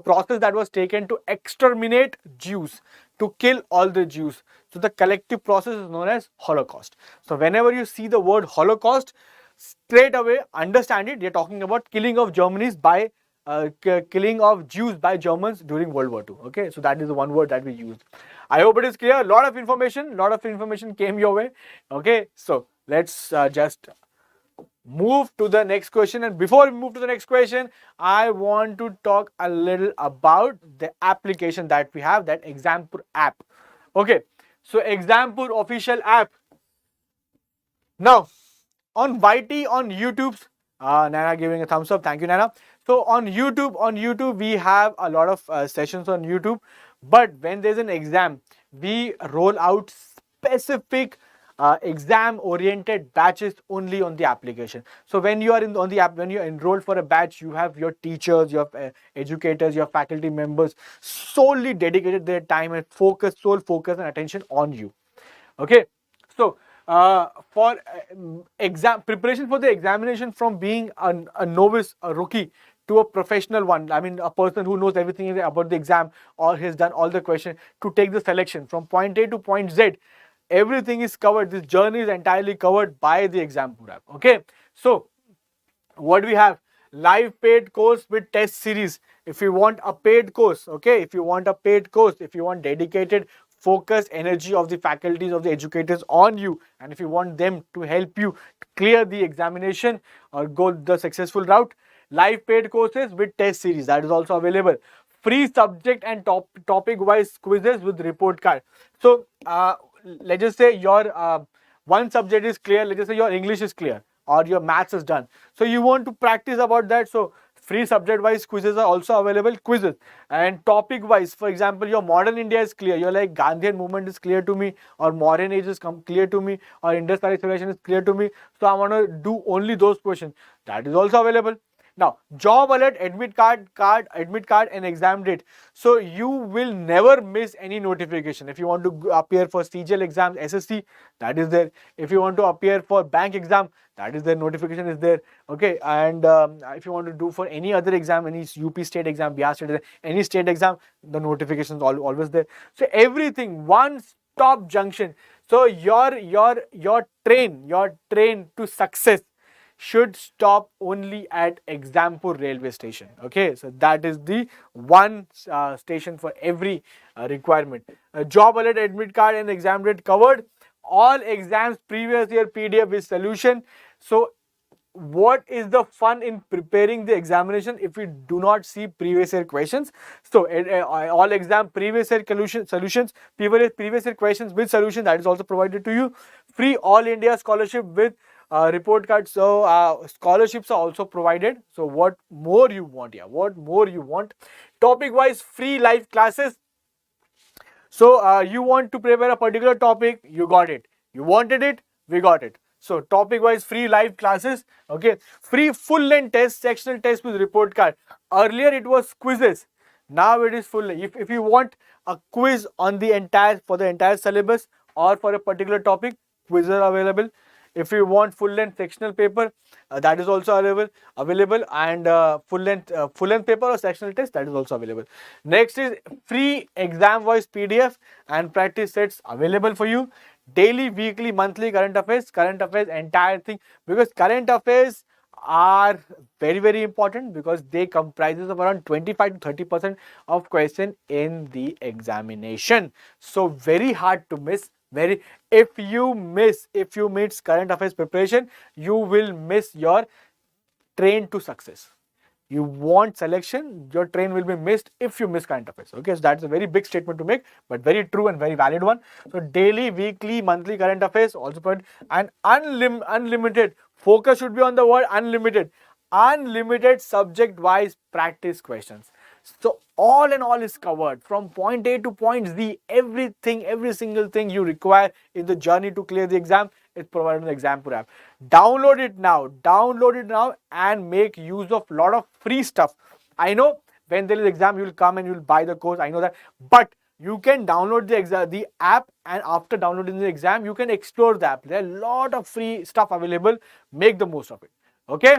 process that was taken to exterminate Jews, to kill all the Jews. So the collective process is known as Holocaust. So whenever you see the word Holocaust, straight away understand it. They're talking about killing of killing of Jews by Germans during World War II. Okay, so that is the one word that we use. I hope it is clear. A lot of information came your way. Okay, so let's just move to the next question. And before we move to the next question, I want to talk a little about the application that we have, that Exampur app. Okay, so Exampur official app. Now, on YT, on YouTube's, Nana giving a thumbs up. Thank you, Nana. So on YouTube, we have a lot of sessions on YouTube. But when there's an exam, we roll out specific exam-oriented batches only on the application. So when you are on the app, when you're enrolled for a batch, you have your teachers, your educators, your faculty members solely dedicated their time and sole focus and attention on you. Okay, so for exam preparation for the examination, from being a novice, a rookie, to a professional one, I mean a person who knows everything about the exam or has done all the questions, to take the selection from point A to point Z, everything is covered. This journey is entirely covered by the Exampur app. Okay, so what we have: live paid course with test series. If you want a paid course, okay, if you want dedicated focus energy of the faculties, of the educators on you, and if you want them to help you clear the examination or go the successful route, live paid courses with test series, that is also available. Free subject and topic wise quizzes with report card. So let's just say your one subject is clear, let's just say your English is clear or your maths is done, so you want to practice about that. So free subject wise quizzes are also available, quizzes. And topic wise, for example, your modern India is clear, you're like Gandhian movement is clear to me, or modern age is clear to me, or Indus Valley civilization is clear to me, so I want to do only those questions, that is also available. Now, job alert, admit card, and exam date. So you will never miss any notification. If you want to appear for CGL exams, SSC, that is there. If you want to appear for bank exam, that is there, notification is there. Okay, and if you want to do for any other exam, any UP state exam, Bihar state exam, any state exam, the notification is always there. So everything, one stop junction. So your train to success should stop only at Exampur railway station. Okay, so that is the one station for every requirement. Job alert, admit card, and exam date covered. All exams previous year PDF with solution. So what is the fun in preparing the examination if we do not see previous year questions? So all exam previous year solutions, previous year questions with solution, that is also provided to you. Free all India scholarship with report card. So scholarships are also provided. So what more you want? Yeah, what more you want? Topic wise, free live classes. So you want to prepare a particular topic, you got it. You wanted it, we got it. So topic wise, free live classes. Okay, free full length test, sectional test with report card. Earlier it was quizzes, now it is full length. If you want a quiz on the entire syllabus or for a particular topic, quizzes are available. If you want full length sectional paper, that is also available, and full length paper or sectional test, that is also available. Next is free exam voice PDF and practice sets available for you. Daily, weekly, monthly current affairs, entire thing, because current affairs are very important, because they comprises of around 25 to 30% of question in the examination. So very hard to miss. If you miss current affairs preparation, you will miss your train to success. you want selection, your train will be missed if you miss current affairs. Okay, so that's a very big statement to make, but very true and very valid one. So daily, weekly, monthly current affairs also put, and unlimited focus should be on the word unlimited. Unlimited subject-wise practice questions. So all in all is covered from point A to point Z. Everything, every single thing you require in the journey to clear the exam is provided in the Exampur app. Download it now. Download it now and make use of lot of free stuff. I know when there is exam, you will come and you will buy the course. I know that, but you can download the app, and after downloading the exam, you can explore the app. There are a lot of free stuff available. Make the most of it. Okay.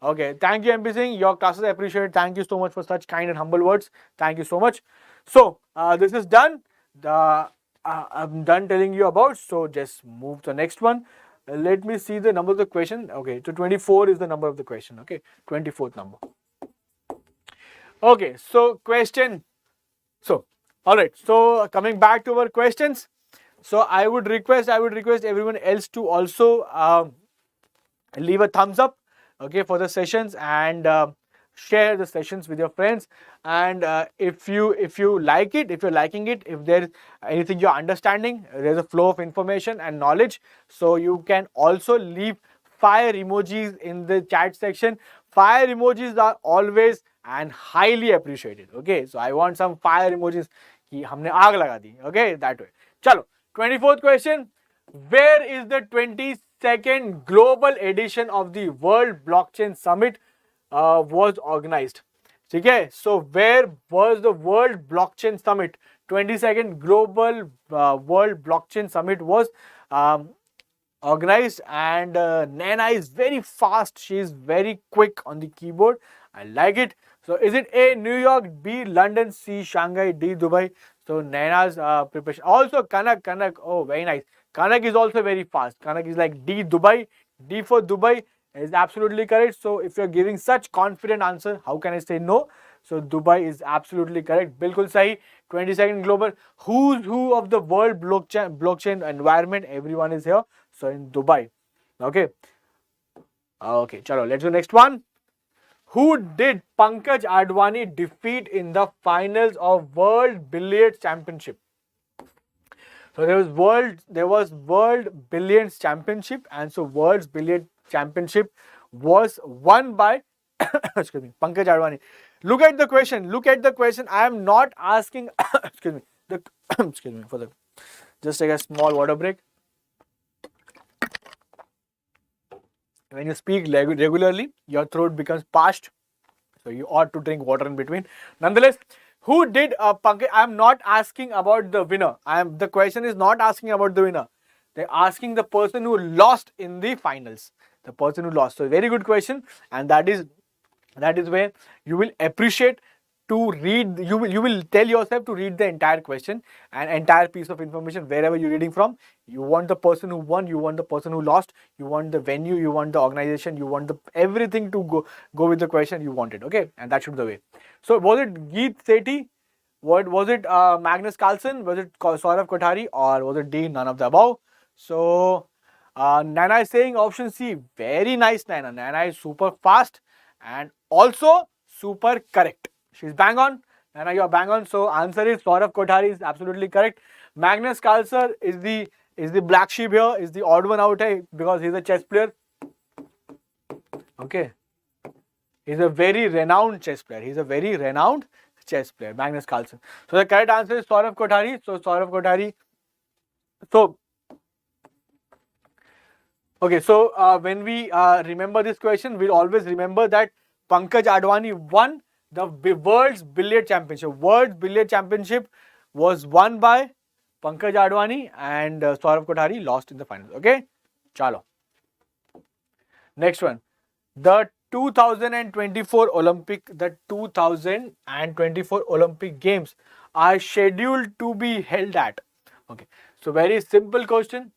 Okay, thank you, MP Singh. Your classes I appreciate. Thank you so much for such kind and humble words. Thank you so much. So, this is done. I'm done telling you about. So, just move to the next one. Let me see the number of the question. Okay, so 24 is the number of the question. Okay, 24th number. Okay, so question. So, all right. So, coming back to our questions. So, I would request everyone else to also leave a thumbs up, okay, for the sessions, and share the sessions with your friends. And if you like it, if you're liking it, if there's anything you're understanding, there's a flow of information and knowledge, so you can also leave fire emojis in the chat section. Fire emojis are always and highly appreciated. Okay, so I want some fire emojis कि हमने आग लगा दी. Okay, that way. चलो, 24th question. Where is the 22nd global edition of the World Blockchain Summit was organized? Okay, so where was the World Blockchain Summit? 22nd Global World Blockchain Summit was organized, and Naina is very fast. She is very quick on the keyboard. I like it. So is it A, New York, B, London, C, Shanghai, D, Dubai? So Naina's preparation. Also Kanak. Oh, very nice. Kanak is also very fast. Kanak is like D, Dubai. D for Dubai is absolutely correct. So if you're giving such confident answer, how can I say no? So Dubai is absolutely correct. Bilkul sahi. 22nd global. Who's who of the world blockchain environment? Everyone is here. So in Dubai. Okay. Okay. Chalo. Let's go next one. Who did Pankaj Advani defeat in the finals of World Billiards Championship? So there was World Billiards Championship, and so World Billiards Championship was won by excuse me, Pankaj Advani. Look at the question. I am not asking excuse me. Excuse me for the just take a small water break. When you speak regularly, your throat becomes parched, so you ought to drink water in between. Nonetheless, who did Pankaj? I am not asking about the winner. The question is not asking about the winner. They're asking the person who lost in the finals. The person who lost. So very good question, and that is where you will appreciate to read. You will tell yourself to read the entire question and entire piece of information wherever you're reading from. You want the person who won, you want the person who lost, you want the venue, you want the organization, you want everything to go with the question you wanted. Okay, and that should be the way. So was it Geet Sethi? What was it? Magnus Carlsen? Was it Saurav Kothari? Or was it D? None of the above. So Naina is saying option C. Very nice, Naina. Naina is super fast and also super correct. She's bang on. Naina, you are bang on. So answer is Saurav Kothari is absolutely correct. Magnus Carlsen is the black sheep here, is the odd one out here because he's a chess player. Okay. He's a very renowned chess player. Magnus Carlsen. So the correct answer is Saurav Kothari. So Saurav Kothari. So okay, so when we remember this question, we'll always remember that Pankaj Advani won the World's Billiard Championship. World Billiard Championship was won by Pankaj Advani, and Saurav Kothari lost in the finals. Okay, chalo. Next one, the 2024 Olympic Games are scheduled to be held at. Okay, so very simple question,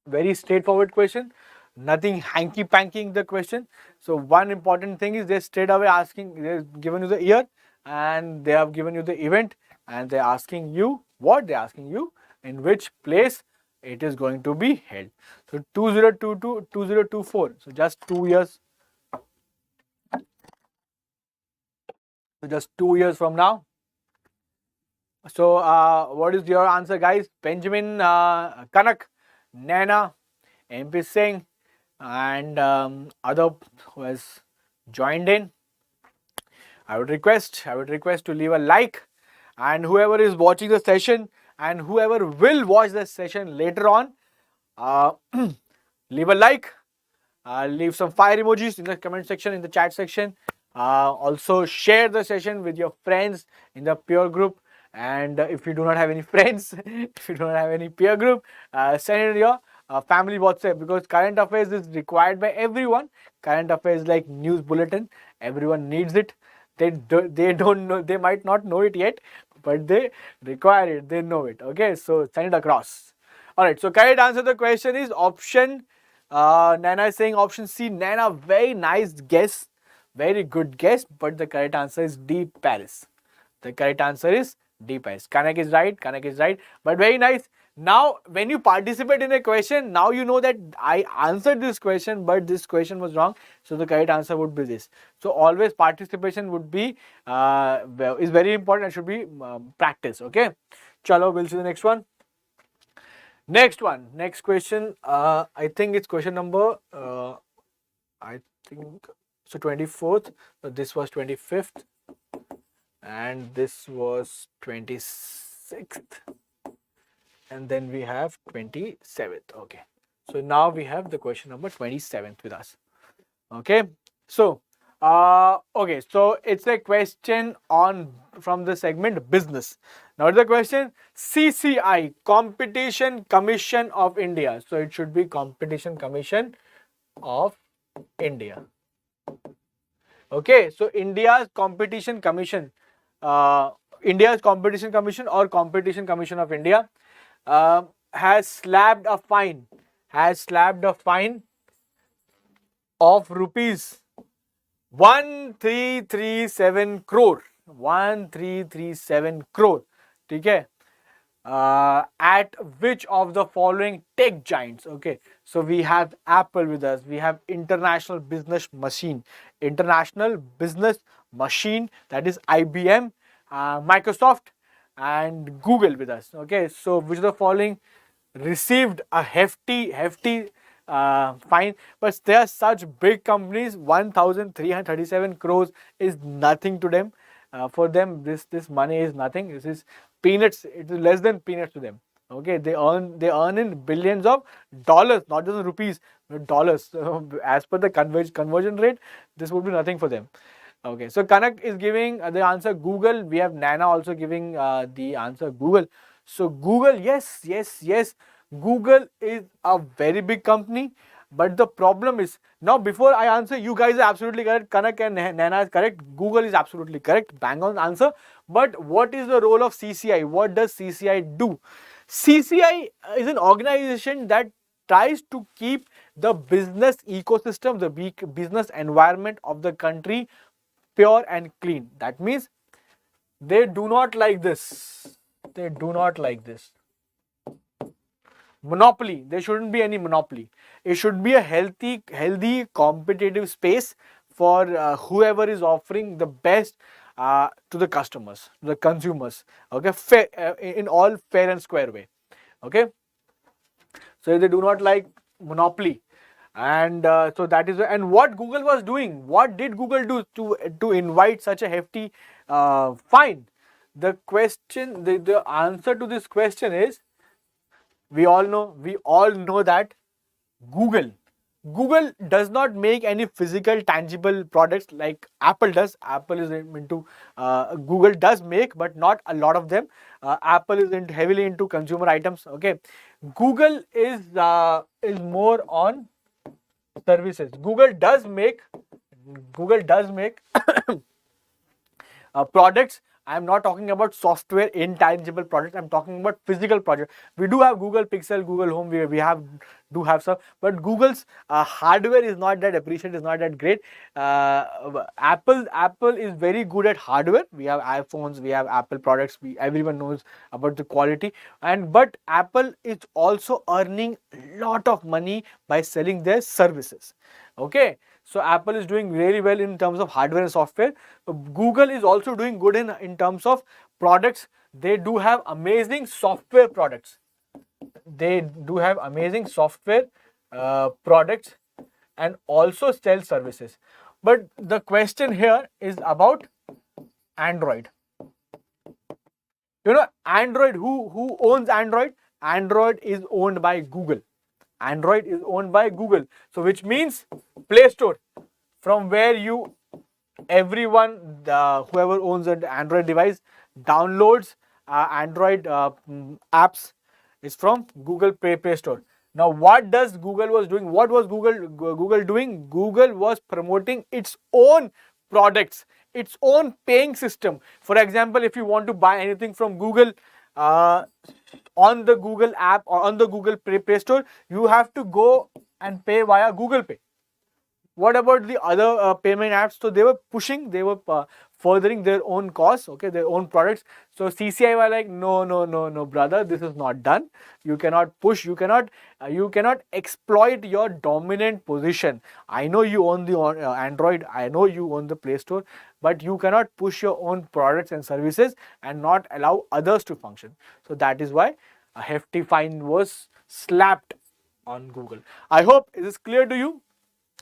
very straightforward question. Nothing hanky-panky in the question. So one important thing is they straight away asking, they've given you the year and they have given you the event, and they're asking you what? They're asking you in which place it is going to be held. So 2022, 2024. So just 2 years. So just 2 years from now. So what is your answer, guys? Benjamin, Kanak, Naina, MP Singh, and other who has joined in. I would request to leave a like, and whoever is watching the session and whoever will watch the session later on, leave a like, leave some fire emojis in the comment section, in the chat section. Also share the session with your friends in the peer group. And if you do not have any friends, if you do not have any peer group, send it to your family WhatsApp, because current affairs is required by everyone. Current affairs like news bulletin, everyone needs it. They don't know, they might not know it yet, but they require it, they know it. Okay, so send it across. All right, so correct answer to the question is option. Nana is saying option C. Nana, very nice guess, very good guess, but the correct answer is D, Paris. The correct answer is D, Paris. Kanak is right, but very nice. Now, when you participate in a question, now you know that I answered this question, but this question was wrong. So the correct answer would be this. So always participation would be is very important and should be practiced. Okay. Chalo, we'll see the next one. Next one, next question. I think it's question number. I think so. 24th. So this was 25th, and this was 26th. And then we have 27th. Okay, so now we have the question number 27th with us. Okay, so okay, so it's a question on from the segment business. Now the question, CCI, Competition Commission of India. So it should be Competition Commission of India. Okay, so India's Competition Commission, India's Competition Commission or Competition Commission of India has slapped a fine of rupees 1337 crore. 1337 crore. Okay. At which of the following tech giants? Okay, so we have Apple with us, we have International Business Machine, that is IBM, Microsoft, and Google with us. Okay, so which of the following received a hefty fine? But they are such big companies. 1337 crores is nothing to them. For them, this money is nothing. This is peanuts. It is less than peanuts to them. Okay, they earn in billions of dollars, not just rupees, but dollars. So as per the conversion rate, this would be nothing for them. Okay, so Kanak is giving the answer Google. We have Nana also giving the answer Google. So Google, yes. Google is a very big company. But the problem is, now before I answer, you guys are absolutely correct. Kanak and Nana is correct. Google is absolutely correct. Bang on answer. But what is the role of CCI? What does CCI do? CCI is an organization that tries to keep the business ecosystem, the business environment of the country pure and clean. That means they do not like this. They do not like this. Monopoly. There shouldn't be any monopoly. It should be a healthy, competitive space for whoever is offering the best to the customers, to the consumers. Okay, fair, in all fair and square way. Okay, so they do not like monopoly, and so that is. And what Google was doing? What did Google do to invite such a hefty fine? The question, the answer to this question is, we all know that Google does not make any physical tangible products like Apple does. Apple is into Google does make, but not a lot of them. Apple is heavily into consumer items. Okay, Google is more on services. Google does make products. I am not talking about software, intangible products. I am talking about physical products. We do have Google Pixel, Google Home. We do have some, but Google's hardware is not that appreciated, is not that great. Apple is very good at hardware. We have iPhones, we have Apple products. Everyone knows about the quality. But Apple is also earning a lot of money by selling their services. Okay. So Apple is doing really well in terms of hardware and software. So Google is also doing good in terms of products. They do have amazing software products. They do have amazing software products and also sell services. But the question here is about Android. Android, who owns Android? Android is owned by Google. Android is owned by Google. So which means Play Store, from where everyone, whoever owns an Android device, downloads Android apps, is from Google Play Store. Now, what does Google was doing? What was Google doing? Google was promoting its own products, its own paying system. For example, if you want to buy anything from Google on the Google app or on the Google Play Store, you have to go and pay via Google Pay. What about the other payment apps? So they were furthering their own costs, okay, their own products. So CCI were like, no, brother, this is not done. You cannot push, you cannot exploit your dominant position. I know you own the Android, I know you own the Play Store, but you cannot push your own products and services and not allow others to function. So that is why a hefty fine was slapped on Google. I hope it is clear to you.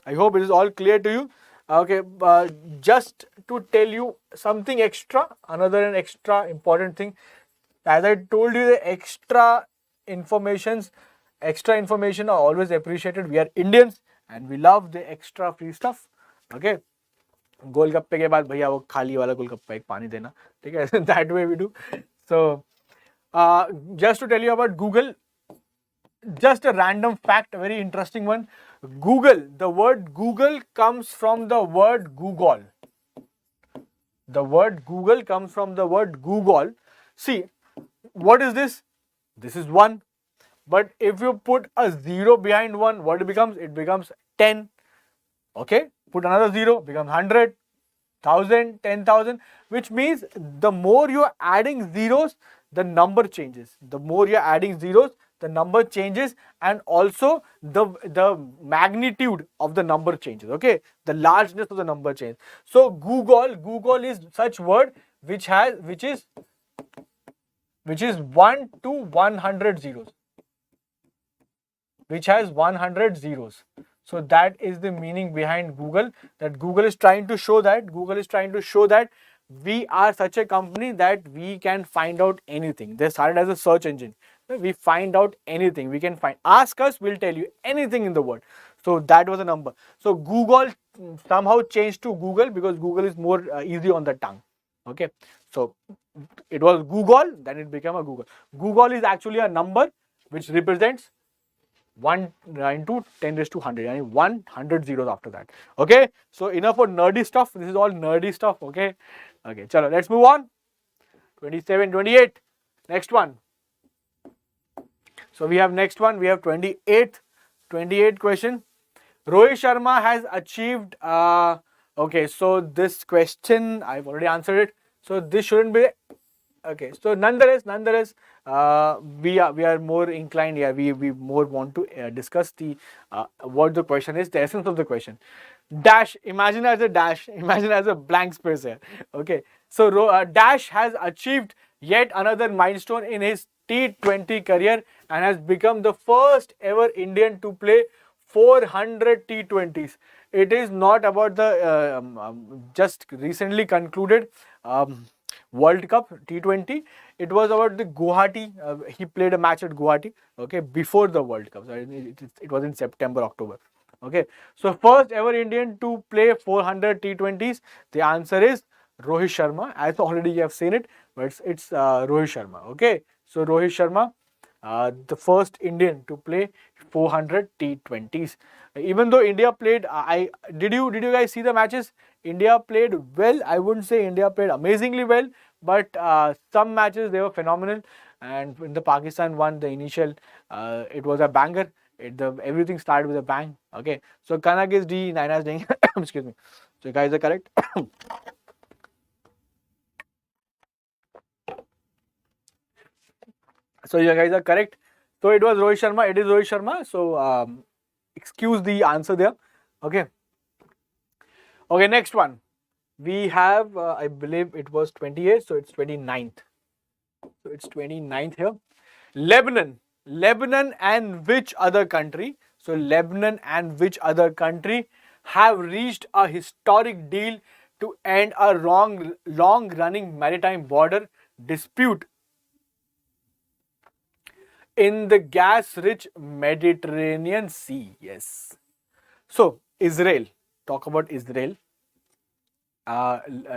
I hope it is all clear to you. Okay, just to tell you something extra, another extra important thing. As I told you, the extra information are always appreciated. We are Indians and we love the extra free stuff. Okay, गोलगप्पे के बाद भैया वो खाली वाला गोलगप्पा एक पानी देना, ठीक है? That way we do. So, just to tell you about Google, just a random fact, a very interesting one. Google, the word Google comes from the word Google. The word Google comes from the word Google. See, what is this? This is 1. But if you put a 0 behind 1, what it becomes? It becomes 10. Okay? Put another 0, becomes 100, 1000, 10,000, which means the more you are adding zeros, the number changes. The more you are adding zeros, the number changes, and also the magnitude of the number changes. Okay, the largeness of the number changes. So Google is such word which is 1 to 100 zeros, which has 100 zeros. So that is the meaning behind Google, that Google is trying to show that we are such a company that we can find out anything. They started as a search engine. We find out anything. We can find. Ask us, we'll tell you anything in the world. So that was a number. So Google somehow changed to Google because Google is more easy on the tongue. Okay. So it was Google, then it became a Google. Google is actually a number which represents 1 into 10 raised to 100, and 100 zeros after that. Okay. So enough for nerdy stuff. This is all nerdy stuff. Okay. Okay. Chalo, let's move on. 27, 28. Next one. So we have next one. We have 28 question. Rohit Sharma has achieved. Okay. So this question I've already answered it. So this shouldn't be. Okay, so nonetheless, we are more inclined here. We more want to discuss the what the question is, the essence of the question. Dash, imagine as a dash, imagine as a blank space here. Okay, so Dash has achieved yet another milestone in his T20 career and has become the first ever Indian to play 400 T20s. It is not about the just recently concluded World Cup T20. It was about the Guwahati. He played a match at Guwahati, okay, before the World Cup. So it was in September, October. Okay, so first ever Indian to play 400 T20s. The answer is Rohit Sharma. As already you have seen it, but it's Rohit Sharma. Okay, so Rohit Sharma, the first Indian to play 400 T20s. Even though India played, did you guys see the matches? India played well. I wouldn't say India played amazingly well, but some matches they were phenomenal. And when the Pakistan won the initial, it was a banger. Everything started with a bang. Okay, so Kanak is D, Naina is D. Excuse me. So you guys are correct. So you guys are correct. So it was Rohit Sharma. It is Rohit Sharma. So excuse the answer there. Okay. Okay, next one. We have, I believe it was 28, so it's 29th. So it's 29th here. Lebanon. Lebanon and which other country? So Lebanon and which other country have reached a historic deal to end a long running maritime border dispute in the gas rich Mediterranean Sea. Yes. So Israel. Talk about Israel.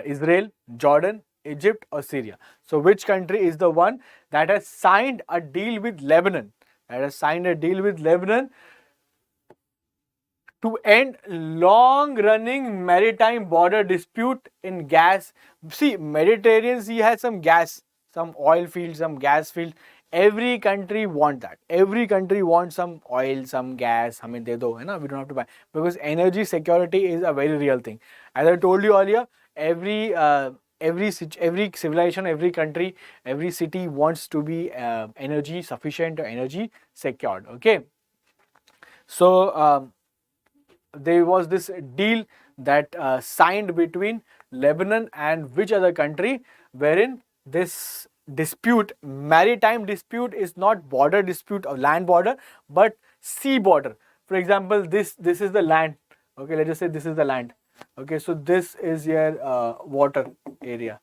Israel, Jordan, Egypt, or Syria. So, which country is the one that has signed a deal with Lebanon? That has signed a deal with Lebanon to end long-running maritime border dispute in gas. See, Mediterranean Sea has some gas, some oil fields, some gas fields. Every country want that. Every country wants some oil, some gas. I mean, they do, you know, we don't have to buy because energy security is a very real thing. As I told you earlier, every civilization, every country, every city wants to be energy sufficient or energy secured. Okay, so. There was this deal that signed between Lebanon and which other country, wherein this dispute, maritime dispute, is not border dispute or land border, but sea border. For example, this is the land. Okay, let's just say this is the land. Okay, so this is your water area.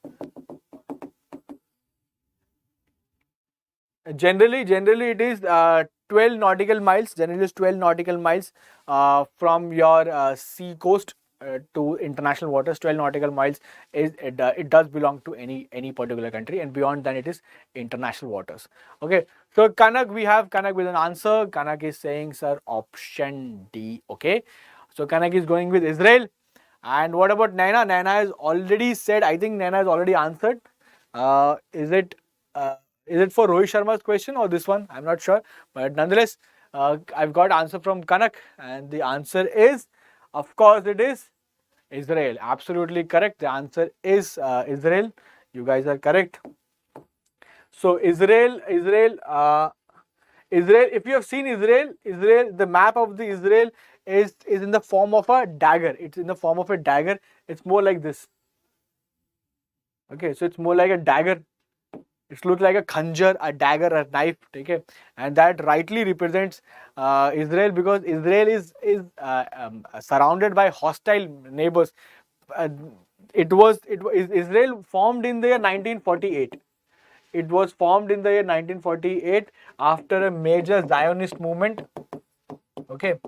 Generally it is 12 nautical miles. Generally, it's 12 nautical miles from your sea coast to international waters. 12 nautical miles is it does belong to any particular country, and beyond that it is international waters. Okay, so Kanak, we have Kanak with an answer. Kanak is saying, sir, option D. Okay, so Kanak is going with Israel. And what about Naina? Naina has already said. I think Naina has already answered. Is it? Is it for Rohit Sharma's question or this one? I'm not sure. But nonetheless, I've got answer from Kanak. And the answer is, of course, it is Israel. Absolutely correct. The answer is Israel. You guys are correct. So Israel. If you have seen Israel, the map of the Israel is in the form of a dagger. It's in the form of a dagger. It's more like this. Okay, so it's more like a dagger. It looks like a khanjar, a dagger, a knife. Okay, and that rightly represents Israel because Israel is surrounded by hostile neighbors. Uh, Israel formed in the year 1948. It was formed in the year 1948 after a major Zionist movement. Okay,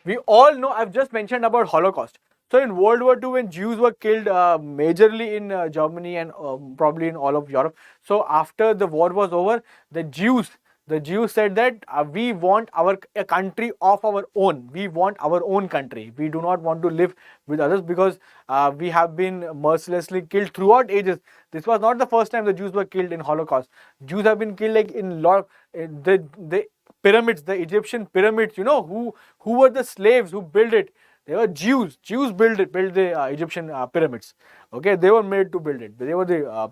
we all know. I've just mentioned about Holocaust. So in World War II, when Jews were killed majorly in Germany and probably in all of Europe. So after the war was over, the Jews said that we want a country of our own. We want our own country. We do not want to live with others because we have been mercilessly killed throughout ages. This was not the first time the Jews were killed in Holocaust. Jews have been killed like in lot. The pyramids, the Egyptian pyramids. You know who were the slaves who built it? They were Jews. Jews built the Egyptian pyramids. Okay, they were made to build it. They were the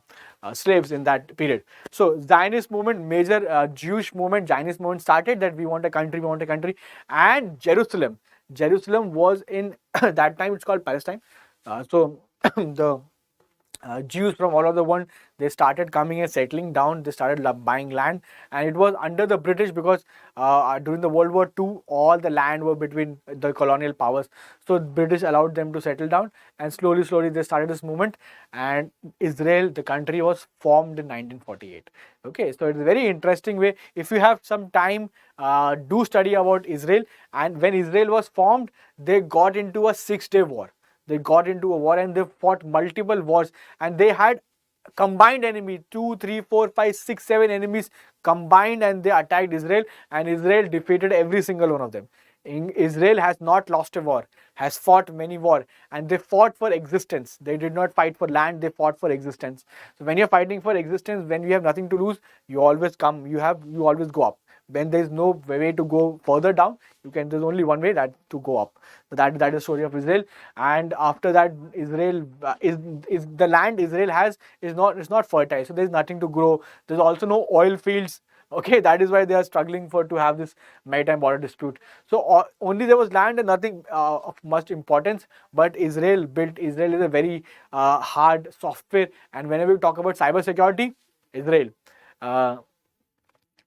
slaves in that period. So Zionist movement, major Jewish movement, Zionist movement started that we want a country, and Jerusalem. Jerusalem was in that time. It's called Palestine. So the Jews from all over the world, they started coming and settling down. They started buying land, and it was under the British because during the World War II, all the land were between the colonial powers. So British allowed them to settle down, and slowly they started this movement. And Israel, the country, was formed in 1948. Okay, so it's a very interesting way. If you have some time, do study about Israel. And when Israel was formed, they got into a 6-day war. They got into a war and they fought multiple wars, and they had combined enemy 2, 3, 4, 5, 6, 7 enemies combined, and they attacked Israel, and Israel defeated every single one of them. Israel has not lost a war, has fought many war, and they fought for existence. They did not fight for land, they fought for existence. So when you're fighting for existence, when you have nothing to lose, you always always go up. When there is no way to go further down, there's only one way, that to go up. So that is the story of Israel. And after that, Israel is the land Israel has is not fertile. So there's nothing to grow. There's also no oil fields. Okay, that is why they are struggling for to have this maritime border dispute. So only there was land and nothing of much importance. But Israel is a very hard software. And whenever we talk about cyber security, Israel. Uh,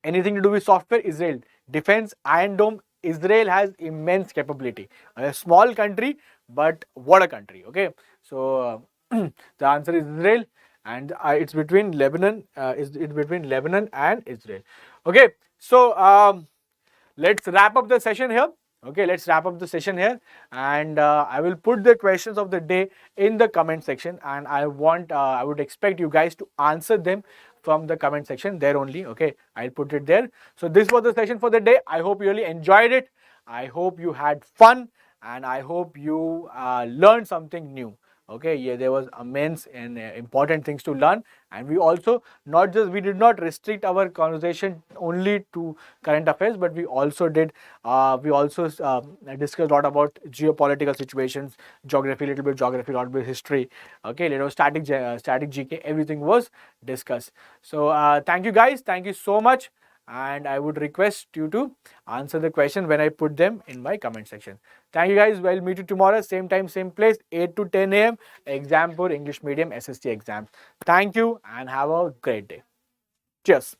Anything to do with software, Israel. Defense, Iron Dome, Israel has immense capability. A small country, but what a country. Okay, so the answer is Israel, and it's between Lebanon. It's between Lebanon and Israel. Okay, so let's wrap up the session here. Okay, let's wrap up the session here, and I will put the questions of the day in the comment section, and I would expect you guys to answer them from the comment section there only. Okay, I'll put it there. So this was the session for the day. I hope you really enjoyed it. I hope you had fun, and I hope you learned something new. Okay, yeah, there was immense and important things to learn, and we did not restrict our conversation only to current affairs, but we also discussed a lot about geopolitical situations, geography, little bit geography, a lot bit history. Okay, little static GK, everything was discussed. So thank you guys, thank you so much, and I would request you to answer the question when I put them in my comment section. Thank you guys. We'll meet you tomorrow, same time, same place, 8 to 10 a.m. Exampur English Medium SST exams. Thank you and have a great day. Cheers.